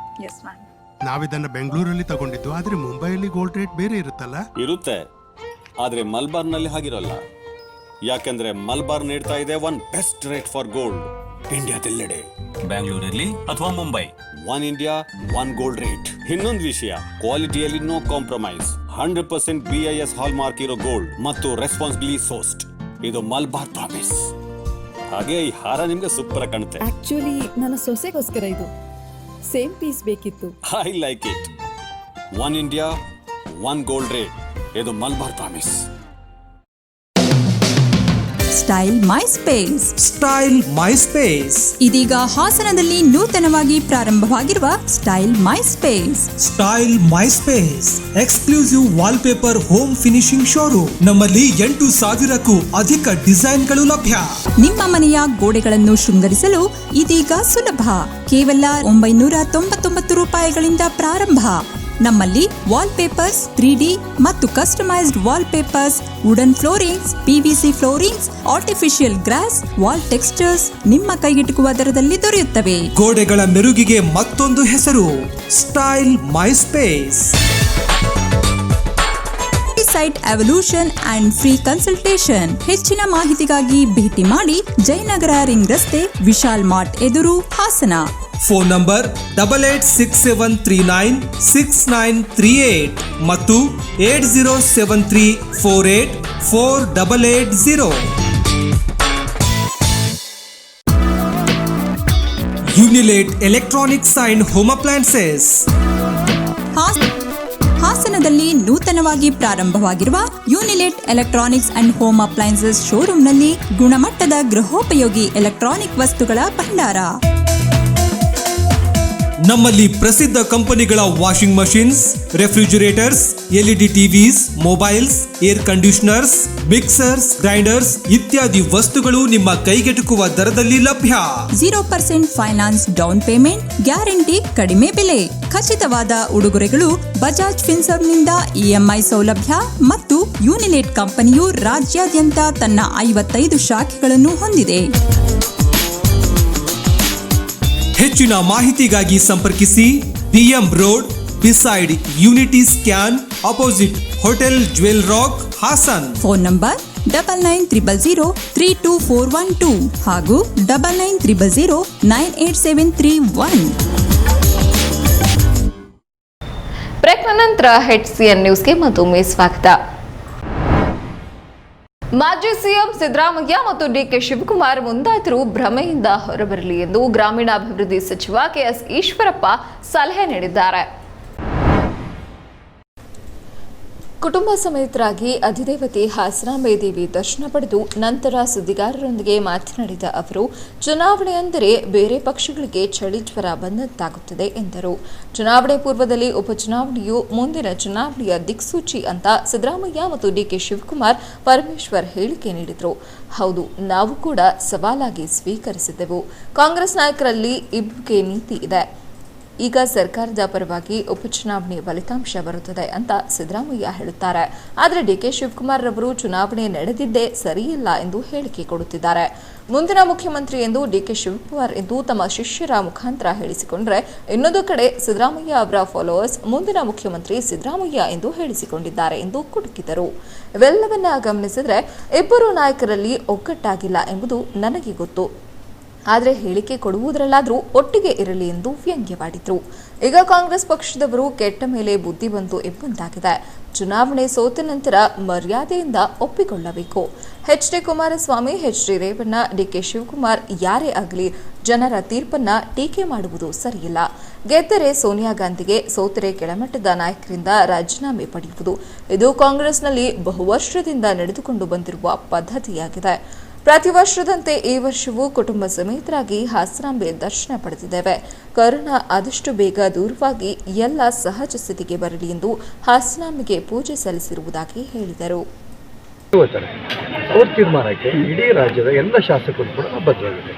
Yes ma'am. ನಾವಿದನ್ನ ಬೆಂಗಳೂರಲ್ಲಿ ತಗೊಂಡಿದ್ದು, ಆದ್ರೆ ಮುಂಬೈಯಲ್ಲಿ ಗೋಲ್ಡ್ ರೇಟ್ ಬೇರೆ ಇರುತ್ತಲ್ಲ? ಇರುತ್ತೆ, ಆದ್ರೆ ಮಲ್ಬಾರ್ನಲ್ಲಿ ಹಾಗಿರಲ್ಲ. ಯಾಕಂದ್ರೆ ಮಲ್ಬಾರ್ ನೀಡ್ತಾ ಇದೆ one best rate for gold ಇಂಡಿಯಾದೆಲ್ಲೆಡೆ. ಬೆಂಗಳೂರಲ್ಲಿ ಅಥವಾ Mumbai, one India one gold rate. ಇನ್ನೊಂದು ವಿಷಯ, ಕ್ವಾಲಿಟಿಯಲ್ಲಿ no compromise. 100% BIS hallmark ಇರೋ ಗೋಲ್ಡ್ ಮತ್ತು ರೆಸ್ಪಾನ್ಸಿಬ್ಲಿ ಸೋರ್ಸ್ಡ್. ಇದು ಮಲ್ಬಾರ್ ಪ್ರಾಮಿಸ್. ಹಾಗೆ ಈ ಹಾರ ನಿಮ್ಗೆ ಸೂಪರ್ ಕಾಣುತ್ತೆ. ಆಕ್ಚುಲಿ ನನ್ನ ಸೊಸೆಗೋಸ್ಕರ ಇದು ಸೇಮ್ ಪೀಸ್ ಬೇಕಿತ್ತು. I like it. One India 1 gold rate. ಇದು Malabar promise. Style my space. Style my space ಇದೀಗ ಹಾಸನದಲ್ಲಿ ನೂತನವಾಗಿ ಪ್ರಾರಂಭವಾಗಿರುವ style my space. Style my space exclusive wallpaper home finishing showroom. ನಮ್ಮಲ್ಲಿ 8,000ಕ್ಕೂ ಅಧಿಕ ಡಿಸೈನ್ಗಳು ಲಭ್ಯ. ನಿಮ್ಮ ಮನೆಯ ಗೋಡೆಗಳನ್ನು ಶೃಂಗರಿಸಲು ಇದೀಗ ಸುಲಭ. ಕೇವಲ 999 ರೂಪಾಯಿಗಳಿಂದ ಪ್ರಾರಂಭ. ನಮ್ಮಲ್ಲಿ ವಾಲ್ಪೇಪರ್ಸ್, 3D ಮತ್ತು customised wallpapers, wooden floorings, PVC floorings, artificial grass, wall textures ನಿಮ್ಮ ಕೈಗೆಟುಕುವ ದರದಲ್ಲಿ ದೊರೆಯುತ್ತವೆ. ಗೋಡೆಗಳ ಮೆರುಗಿಗೆ ಮತ್ತೊಂದು ಹೆಸರು style my space. Site evaluation and free consultation. ಹೆಚ್ಚಿನ ಮಾಹಿತಿಗಾಗಿ ಭೇಟಿ ಮಾಡಿ ಜಯನಗರ ರಿಂಗ್ ರಸ್ತೆ, ವಿಶಾಲ್ ಮಾರ್ಟ್ ಎದುರು, ಹಾಸನ. ಫೋನ್ ನಂಬರ್ 8867396938 ಮತ್ತು 8073484880. Unilate electronics and home appliances. ಹಾಸನದಲ್ಲಿ ನೂತನವಾಗಿ ಪ್ರಾರಂಭವಾಗಿರುವ Unilate electronics and home appliances ಶೋರೂಮ್ನಲ್ಲಿ ಗುಣಮಟ್ಟದ ಗೃಹೋಪಯೋಗಿ ಎಲೆಕ್ಟ್ರಾನಿಕ್ ವಸ್ತುಗಳ ಭಂಡಾರ. ನಮ್ಮಲ್ಲಿ ಪ್ರಸಿದ್ಧ ಕಂಪನಿಗಳ washing machines, refrigerators, LED TVs, mobiles, air conditioners, mixers, grinders ಇತ್ಯಾದಿ ವಸ್ತುಗಳು ನಿಮ್ಮ ಕೈಗೆಟುಕುವ ದರದಲ್ಲಿ ಲಭ್ಯ. 0% ಫೈನಾನ್ಸ್ ಡೌನ್ ಪೇಮೆಂಟ್, ಗ್ಯಾರಂಟಿ, ಕಡಿಮೆ ಬೆಲೆ, ಖಚಿತವಾದ ಉಡುಗೊರೆಗಳು, ಬಜಾಜ್ ಫಿನ್ಸರ್ವ್ನಿಂದ EMI ಸೌಲಭ್ಯ ಮತ್ತು ಯುನಿಲೇಟ್ ಕಂಪನಿಯು ರಾಜ್ಯಾದ್ಯಂತ ತನ್ನ 55 ಶಾಖೆಗಳನ್ನು ಹೊಂದಿದೆ. ಹೆಚ್ಚಿನ ಮಾಹಿತಿಗಾಗಿ ಸಂಪರ್ಕಿಸಿ BM road beside unity scan, opposite hotel jewel rock, Hassan. Phone number 9900032412 ಹಾಗೂ 9900987331. ಬ್ರೇಕ್ನ ನಂತರ HCN ನ್ಯೂಸ್ಗೆ ಮತ್ತೊಮ್ಮೆ ಸ್ವಾಗತ. ಮಾಜಿ ಸಿಎಂ ಸಿದ್ದರಾಮಯ್ಯ ಮತ್ತು DK ಶಿವಕುಮಾರ್ ಮುಂದಾದರೂ ಭ್ರಮೆಯಿಂದ ಹೊರಬರಲಿ ಎಂದು ಗ್ರಾಮೀಣಾಭಿವೃದ್ಧಿ ಸಚಿವ KS ಈಶ್ವರಪ್ಪ ಸಲಹೆ ನೀಡಿದ್ದಾರೆ. ಕುಟುಂಬ ಸಮೇತರಾಗಿ ಅಧಿದೇವತೆ ಹಾಸನಾಂಬೆ ದೇವಿ ದರ್ಶನ ಪಡೆದು ನಂತರ ಸುದ್ದಿಗಾರರೊಂದಿಗೆ ಮಾತನಾಡಿದ ಅವರು, ಚುನಾವಣೆ ಅಂದರೆ ಬೇರೆ ಪಕ್ಷಗಳಿಗೆ ಚಳಿ ಜ್ವರ ಬಂದಂತಾಗುತ್ತದೆ ಎಂದರು. ಚುನಾವಣೆ ಪೂರ್ವದಲ್ಲಿ ಉಪಚುನಾವಣೆಯು ಮುಂದಿನ ಚುನಾವಣೆಯ ದಿಕ್ಸೂಚಿ ಅಂತ ಸಿದ್ದರಾಮಯ್ಯ ಮತ್ತು DK ಶಿವಕುಮಾರ್ ಪರಮೇಶ್ವರ್ ಹೇಳಿಕೆ ನೀಡಿದರು. ಹೌದು, ನಾವು ಕೂಡ ಸವಾಲಾಗಿ ಸ್ವೀಕರಿಸಿದ್ದೆವು. ಕಾಂಗ್ರೆಸ್ ನಾಯಕರಲ್ಲಿ ಇಬ್ಬರಿಗೆ ನೀತಿ ಇದೆ. ಈಗ ಸರ್ಕಾರದ ಪರವಾಗಿ ಉಪಚುನಾವಣೆ ಫಲಿತಾಂಶ ಬರುತ್ತದೆ ಅಂತ ಸಿದ್ದರಾಮಯ್ಯ ಹೇಳುತ್ತಾರೆ. ಆದರೆ DK ಶಿವಕುಮಾರ್ ರವರು ಚುನಾವಣೆ ನಡೆದಿದ್ದೇ ಸರಿಯಿಲ್ಲ ಎಂದು ಹೇಳಿಕೆ ಕೊಡುತ್ತಿದ್ದಾರೆ. ಮುಂದಿನ ಮುಖ್ಯಮಂತ್ರಿ ಎಂದು DK ಶಿವಕುಮಾರ್ ಎಂದು ತಮ್ಮ ಶಿಷ್ಯರ ಮುಖಾಂತರ ಹೇಳಿಸಿಕೊಂಡರೆ, ಇನ್ನೊಂದು ಕಡೆ ಸಿದ್ದರಾಮಯ್ಯ ಅವರ ಫಾಲೋವರ್ಸ್ ಮುಂದಿನ ಮುಖ್ಯಮಂತ್ರಿ ಸಿದ್ದರಾಮಯ್ಯ ಎಂದು ಹೇಳಿಸಿಕೊಂಡಿದ್ದಾರೆ ಎಂದು ಕುಟುಕಿದರು. ಇವೆಲ್ಲವನ್ನ ಗಮನಿಸಿದರೆ ಇಬ್ಬರು ನಾಯಕರಲ್ಲಿ ಒಗ್ಗಟ್ಟಾಗಿಲ್ಲ ಎಂಬುದು ನನಗೆ ಗೊತ್ತು. ಆದರೆ ಹೇಳಿಕೆ ಕೊಡುವುದರಲ್ಲಾದರೂ ಒಟ್ಟಿಗೆ ಇರಲಿ ಎಂದು ವ್ಯಂಗ್ಯವಾಡಿದ್ರು. ಈಗ ಕಾಂಗ್ರೆಸ್ ಪಕ್ಷದವರು ಕೆಟ್ಟ ಮೇಲೆ ಬುದ್ಧಿ ಬಂತು ಎಂಬಂತಾಗಿದೆ. ಚುನಾವಣೆ ಸೋತ ನಂತರ ಮರ್ಯಾದೆಯಿಂದ ಒಪ್ಪಿಕೊಳ್ಳಬೇಕು. HD Kumaraswamy, HD Revanna, DK Shivakumar ಯಾರೇ ಆಗಲಿ ಜನರ ತೀರ್ಪನ್ನ ಟೀಕೆ ಮಾಡುವುದು ಸರಿಯಿಲ್ಲ. ಗೆದ್ದರೆ ಸೋನಿಯಾ ಗಾಂಧಿಗೆ, ಸೋತರೆ ಕೆಳಮಟ್ಟದ ನಾಯಕರಿಂದ ರಾಜೀನಾಮೆ ಪಡೆಯುವುದು ಇದು ಕಾಂಗ್ರೆಸ್ನಲ್ಲಿ ಬಹುವರ್ಷದಿಂದ ನಡೆದುಕೊಂಡು ಬಂದಿರುವ ಪದ್ಧತಿಯಾಗಿದೆ. ಪ್ರತಿ ವರ್ಷದಂತೆ ಈ ವರ್ಷವೂ ಕುಟುಂಬ ಸಮೇತರಾಗಿ ಹಾಸನಾಂಬೆ ದರ್ಶನ ಪಡೆದಿದ್ದೇವೆ. ಕೊರೋನಾ ಆದಷ್ಟು ಬೇಗ ದೂರವಾಗಿ ಎಲ್ಲ ಸಹಜ ಸ್ಥಿತಿಗೆ ಬರಲಿ ಎಂದು ಹಾಸನಾಂಬೆಗೆ ಪೂಜೆ ಸಲ್ಲಿಸಿರುವುದಾಗಿ ಹೇಳಿದರು. ಅವ್ರ ತೀರ್ಮಾನಕ್ಕೆ ಇಡೀ ರಾಜ್ಯದ ಎಲ್ಲ ಶಾಸಕರು ಕೂಡ ಬದ್ಧರಾಗಿದೆ.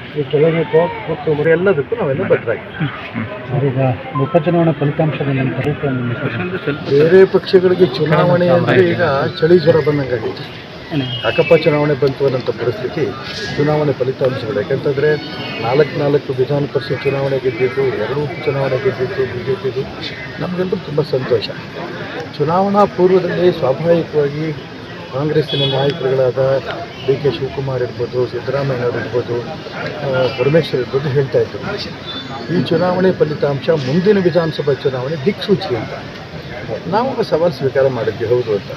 ಎಲ್ಲದಕ್ಕೂ ನಾವೆಲ್ಲ ಬದ್ಧರಾಗಿದ್ದೀವಿ. ಈಗ ಉಪಚುನಾವಣಾ ಫಲಿತಾಂಶದ ನಂತರ ಬೇರೆ ಪಕ್ಷಗಳಿಗೆ ಚುನಾವಣೆ ಅಂದರೆ ಈಗ ಚಳಿ ಜ್ವರ ಬಂದಂಗಾಗಿದೆ. ಯಾಕಪ್ಪ ಚುನಾವಣೆ ಬಂತು ಅನ್ನೋಂಥ ಪರಿಸ್ಥಿತಿ ಚುನಾವಣೆ ಫಲಿತಾಂಶಗಳು. ಯಾಕಂತಂದರೆ 4 ವಿಧಾನ ಪರಿಷತ್ ಚುನಾವಣೆ ಗೆದ್ದಿದ್ದು, 2 ಉಪಚುನಾವಣೆ ಗೆದ್ದಿದ್ದು BJPದು ನಮಗೆಲ್ಲರೂ ತುಂಬ ಸಂತೋಷ. ಚುನಾವಣಾ ಪೂರ್ವದಲ್ಲಿ ಸ್ವಾಭಾವಿಕವಾಗಿ ಕಾಂಗ್ರೆಸ್ಸಿನ ನಾಯಕರುಗಳಾದ DK ಶಿವಕುಮಾರ್ ಇರ್ಬೋದು, ಸಿದ್ದರಾಮಯ್ಯ ಇರ್ಬೋದು, ಪರಮೇಶ್ವರ್ ಇರ್ಬೋದು ಹೇಳ್ತಾ ಇದ್ರು, ಈ ಚುನಾವಣೆ ಫಲಿತಾಂಶ ಮುಂದಿನ ವಿಧಾನಸಭಾ ಚುನಾವಣೆ ದಿಕ್ಸೂಚಿ ಅಂತ. ನಾವು ಸವಾಲು ಸ್ವೀಕಾರ ಮಾಡಿದ್ವಿ, ಹೌದು ಅಂತ.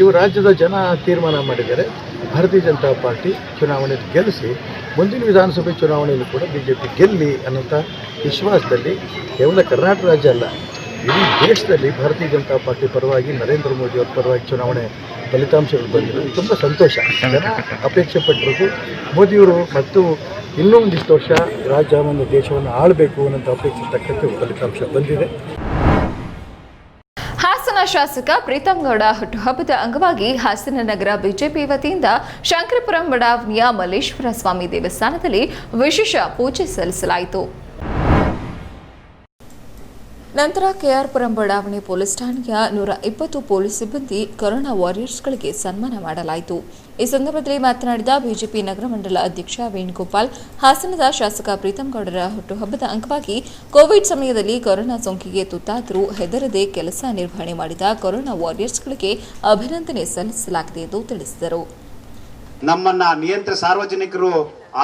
ಇವು ರಾಜ್ಯದ ಜನ ತೀರ್ಮಾನ ಮಾಡಿದ್ದಾರೆ. ಭಾರತೀಯ ಜನತಾ ಪಾರ್ಟಿ ಚುನಾವಣೆ ಗೆಲ್ಲಿಸಿ ಮುಂದಿನ ವಿಧಾನಸಭೆ ಚುನಾವಣೆಯಲ್ಲಿ ಕೂಡ BJP ಗೆಲ್ಲಿ ಅನ್ನೋಂಥ ವಿಶ್ವಾಸದಲ್ಲಿ ಕೇವಲ ಕರ್ನಾಟಕ ರಾಜ್ಯ ಅಲ್ಲ, ಇಡೀ ದೇಶದಲ್ಲಿ ಭಾರತೀಯ ಜನತಾ ಪಾರ್ಟಿ ಪರವಾಗಿ ನರೇಂದ್ರ ಮೋದಿ ಅವರ ಪರವಾಗಿ ಚುನಾವಣೆ ಫಲಿತಾಂಶಗಳು ಬಂದಿದೆ. ತುಂಬ ಸಂತೋಷ. ಜನ ಅಪೇಕ್ಷೆ ಪಟ್ಟಿರೋದು ಮೋದಿಯವರು ಮತ್ತು ಇನ್ನೂ ಒಂದಿಷ್ಟು ವರ್ಷ ರಾಜ್ಯವನ್ನು ದೇಶವನ್ನು ಆಳಬೇಕು ಅನ್ನೋಂಥ ಅಪೇಕ್ಷೆ ತಕ್ಕಂತೆ ಫಲಿತಾಂಶ ಬಂದಿದೆ. ಹಾಸನ ಶಾಸಕ ಪ್ರೀತಮ್ ಗೌಡ ಹುಟ್ಟುಹಬ್ಬದ ಅಂಗವಾಗಿ ಹಾಸನ ನಗರ ಬಿಜೆಪಿ ವತಿಯಿಂದ ಶಂಕರಪುರಂ ಬಡಾವಣೆಯ ಮಲ್ಲೇಶ್ವರ ಸ್ವಾಮಿ ದೇವಸ್ಥಾನದಲ್ಲಿ ವಿಶೇಷ ಪೂಜೆ ಸಲ್ಲಿಸಲಾಯಿತು. ನಂತರ ಕೆಆರ್ಪುರಂ ಬಡಾವಣೆ ಪೊಲೀಸ್ ಠಾಣೆಯ 120 ಪೊಲೀಸ್ ಸಿಬ್ಬಂದಿ ಕೊರೋನಾ ವಾರಿಯರ್ಸ್ಗಳಿಗೆ ಸನ್ಮಾನ ಮಾಡಲಾಯಿತು. ಈ ಸಂದರ್ಭದಲ್ಲಿ ಮಾತನಾಡಿದ ಬಿಜೆಪಿ ನಗರ ಮಂಡಲ ಅಧ್ಯಕ್ಷ ವೇಣುಗೋಪಾಲ್, ಹಾಸನದ ಶಾಸಕ ಪ್ರೀತಮ್ ಗೌಡರ ಹುಟ್ಟುಹಬ್ಬದ ಅಂಗವಾಗಿ ಕೋವಿಡ್ ಸಮಯದಲ್ಲಿ ಕೊರೋನಾ ಸೋಂಕಿಗೆ ತುತ್ತಾದರೂ ಹೆದರದೆ ಕೆಲಸ ನಿರ್ವಹಣೆ ಮಾಡಿದ ಕೊರೋನಾ ವಾರಿಯರ್ಸ್ಗಳಿಗೆ ಅಭಿನಂದನೆ ಸಲ್ಲಿಸಲಾಗಿದೆ ಎಂದು ತಿಳಿಸಿದರು. ನಮ್ಮನ್ನ ಸಾರ್ವಜನಿಕರು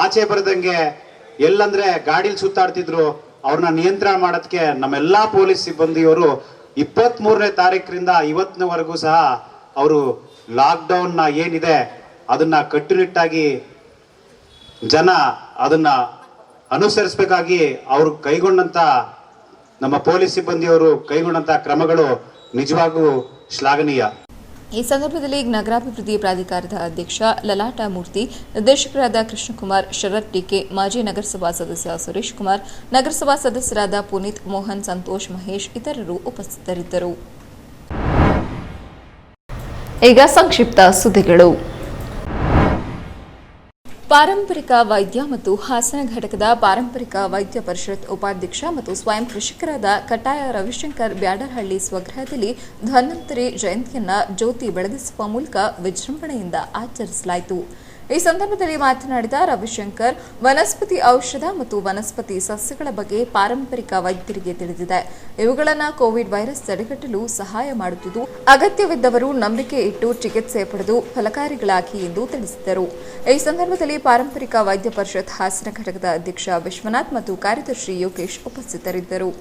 ಆಚೆ ಬರದಂಗೆ ಎಲ್ಲಂದ್ರೆ ಗಾಡಿಲಿ ಸುತ್ತಾಡ್ತಿದ್ರು, ಅವ್ರನ್ನ ನಿಯಂತ್ರಣ ಮಾಡೋದಕ್ಕೆ ನಮ್ಮೆಲ್ಲಾ ಪೊಲೀಸ್ ಸಿಬ್ಬಂದಿಯವರು 23ನೇ ತಾರೀಕರಿಂದ ಇವತ್ತಿನವರೆಗೂ ಸಹ ಅವರು ಲಾಕ್ಡೌನ್ ಏನಿದೆ ಅದನ್ನ ಕಟ್ಟುನಿಟ್ಟಾಗಿ ಜನ ಅದನ್ನ ಅನುಸರಿಸಬೇಕಾಗಿ ಅವರು ಕೈಗೊಂಡಂತ ನಮ್ಮ ಪೊಲೀಸ್ ಸಿಬ್ಬಂದಿಯವರು ಕೈಗೊಂಡಂತ ಕ್ರಮಗಳು ನಿಜವಾಗೂ ಶ್ಲಾಘನೀಯ. ಈ ಸಂದರ್ಭದಲ್ಲಿ ನಗರಾಭಿವೃದ್ಧಿ ಪ್ರಾಧಿಕಾರದ ಅಧ್ಯಕ್ಷ ಲಲಾಟ ಮೂರ್ತಿ, ನಿರ್ದೇಶಕರಾದ ಕೃಷ್ಣಕುಮಾರ್, ಶರತ್ ಡಿಕೆ, ಮಾಜಿ ನಗರಸಭಾ ಸದಸ್ಯ ಸುರೇಶ್ ಕುಮಾರ್, ನಗರಸಭಾ ಸದಸ್ಯರಾದ ಪುನೀತ್, ಮೋಹನ್, ಸಂತೋಷ್, ಮಹೇಶ್ ಇತರರು ಉಪಸ್ಥಿತರಿದ್ದರು. ಈಗ ಸಂಕ್ಷಿಪ್ತ ಸುದ್ದಿಗಳು. ಪಾರಂಪರಿಕ ವೈದ್ಯ ಮತ್ತು ಹಾಸನ ಘಟಕದ ಪಾರಂಪರಿಕ ವೈದ್ಯ ಪರಿಷತ್ ಉಪಾಧ್ಯಕ್ಷ ಮತ್ತು ಸ್ವಯಂ ಕೃಷಿಕರಾದ ಕಟ್ಟಾಯ ರವಿಶಂಕರ್ ಬ್ಯಾಡರಹಳ್ಳಿ ಸ್ವಗೃಹದಲ್ಲಿ ಧನ್ವಂತರಿ ಜಯಂತಿಯನ್ನ ಜ್ಯೋತಿ ಬೆಳಗಿಸುವ ಮೂಲಕ ವಿಜೃಂಭಣೆಯಿಂದ ಆಚರಿಸಲಾಯಿತು. ಈ ಸಂದರ್ಭದಲ್ಲಿ ಮಾತನಾಡಿದ ರವಿಶಂಕರ್, ವನಸ್ಪತಿ ಔಷಧ ಮತ್ತು ವನಸ್ಪತಿ ಸಸ್ಯಗಳ ಬಗ್ಗೆ ಪಾರಂಪರಿಕ ವೈದ್ಯರಿಗೆ ತಿಳಿದಿದೆ. ಇವುಗಳನ್ನು ಕೋವಿಡ್ ವೈರಸ್ ತಡೆಗಟ್ಟಲು ಸಹಾಯ ಮಾಡುತ್ತಿದ್ದು, ಅಗತ್ಯವಿದ್ದವರು ನಂಬಿಕೆ ಇಟ್ಟು ಚಿಕಿತ್ಸೆ ಪಡೆದು ಫಲಕಾರಿಗಳಾಗಿ ಎಂದು ತಿಳಿಸಿದರು. ಈ ಸಂದರ್ಭದಲ್ಲಿ ಪಾರಂಪರಿಕ ವೈದ್ಯ ಪರಿಷತ್ ಹಾಸನ ಘಟಕದ ಅಧ್ಯಕ್ಷ ವಿಶ್ವನಾಥ್ ಮತ್ತು ಕಾರ್ಯದರ್ಶಿ ಯೋಗೇಶ್ ಉಪಸ್ಥಿತರಿದ್ದರು.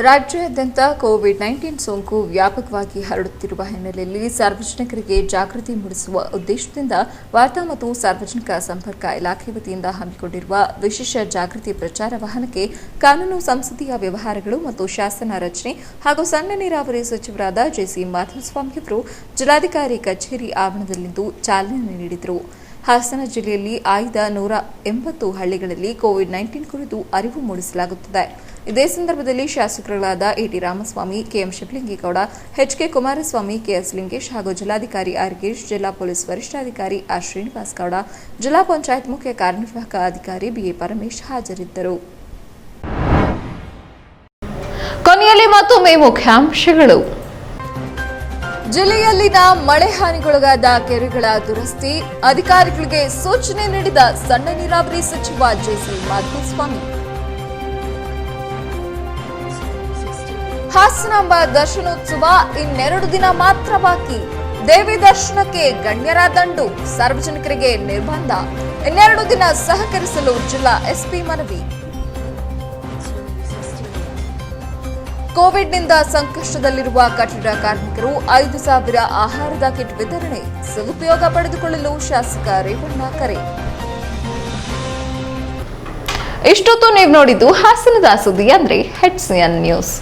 ರಾಜ್ಯಾದ್ಯಂತ ಕೋವಿಡ್-19 ಸೋಂಕು ವ್ಯಾಪಕವಾಗಿ ಹರಡುತ್ತಿರುವ ಹಿನ್ನೆಲೆಯಲ್ಲಿ ಸಾರ್ವಜನಿಕರಿಗೆ ಜಾಗೃತಿ ಮೂಡಿಸುವ ಉದ್ದೇಶದಿಂದ ವಾರ್ತಾ ಮತ್ತು ಸಾರ್ವಜನಿಕ ಸಂಪರ್ಕ ಇಲಾಖೆ ವತಿಯಿಂದ ಹಮ್ಮಿಕೊಂಡಿರುವ ವಿಶೇಷ ಜಾಗೃತಿ ಪ್ರಚಾರ ವಾಹನಕ್ಕೆ ಕಾನೂನು, ಸಂಸದೀಯ ವ್ಯವಹಾರಗಳು ಮತ್ತು ಶಾಸನ ರಚನೆ ಹಾಗೂ ಸಣ್ಣ ನೀರಾವರಿ ಸಚಿವರಾದ ಜೆಸಿ ಮಾಧುಸ್ವಾಮಿ ಅವರು ಜಿಲ್ಲಾಧಿಕಾರಿ ಕಚೇರಿ ಆವರಣದಲ್ಲಿಂದು ಚಾಲನೆ ನೀಡಿದರು. ಹಾಸನ ಜಿಲ್ಲೆಯಲ್ಲಿ ಆಯ್ದ 180 ಹಳ್ಳಿಗಳಲ್ಲಿ ಕೋವಿಡ್-19 ಕುರಿತು ಅರಿವು ಮೂಡಿಸಲಾಗುತ್ತಿದೆ. ಇದೇ ಸಂದರ್ಭದಲ್ಲಿ ಶಾಸಕರುಗಳಾದ AT Ramaswamy, KM Shivalingegowda, HK Kumaraswamy, KS Lingesh ಹಾಗೂ ಜಿಲ್ಲಾಧಿಕಾರಿ ಆರ್ ಗಿರೀಶ್, ಜಿಲ್ಲಾ ಪೊಲೀಸ್ ವರಿಷ್ಠಾಧಿಕಾರಿ ಆರ್ ಶ್ರೀನಿವಾಸ್ ಗೌಡ, ಜಿಲ್ಲಾ ಪಂಚಾಯತ್ ಮುಖ್ಯ ಕಾರ್ಯನಿರ್ವಾಹಕ ಅಧಿಕಾರಿ ಬಿಎ ಪರಮೇಶ್ ಹಾಜರಿದ್ದರು. ಕೊನೆಯಲ್ಲಿ ಮತ್ತೊಮ್ಮೆ ಮುಖ್ಯಾಂಶಗಳು. ಜಿಲ್ಲೆಯಲ್ಲಿನ ಮಳೆ ಹಾನಿಗೊಳಗಾದ ಕೆರೆಗಳ ದುರಸ್ತಿ, ಅಧಿಕಾರಿಗಳಿಗೆ ಸೂಚನೆ ನೀಡಿದ ಸಣ್ಣ ನೀರಾವರಿ ಸಚಿವ ಜೆಸಿ ಮಾಧುಸ್ವಾಮಿ. ಹಾಸನಾಂಬ ದರ್ಶನೋತ್ಸವ ಇನ್ನೆರಡು ದಿನ ಮಾತ್ರ ಬಾಕಿ, ದೇವಿ ದರ್ಶನಕ್ಕೆ ಗಣ್ಯರ ದಂಡು, ಸಾರ್ವಜನಿಕರಿಗೆ ನಿರ್ಬಂಧ, ಇನ್ನೆರಡು ದಿನ ಸಹಕರಿಸಲು ಜಿಲ್ಲಾ ಎಸ್ಪಿ ಮನವಿ. ಕೋವಿಡ್ನಿಂದ ಸಂಕಷ್ಟದಲ್ಲಿರುವ ಕಟ್ಟಡ ಕಾರ್ಮಿಕರು 5,000 ಆಹಾರದ ಕಿಟ್ ವಿತರಣೆ, ಸದುಪಯೋಗ ಪಡೆದುಕೊಳ್ಳಲು ಶಾಸಕ ರೇವಣ್ಣ ಕರೆ. ಇಷ್ಟೊತ್ತು ನೀವು ನೋಡಿದ್ದು ಹಾಸನದ ಸುದ್ದಿ ಅಂದ್ರೆ HCN ನ್ಯೂಸ್.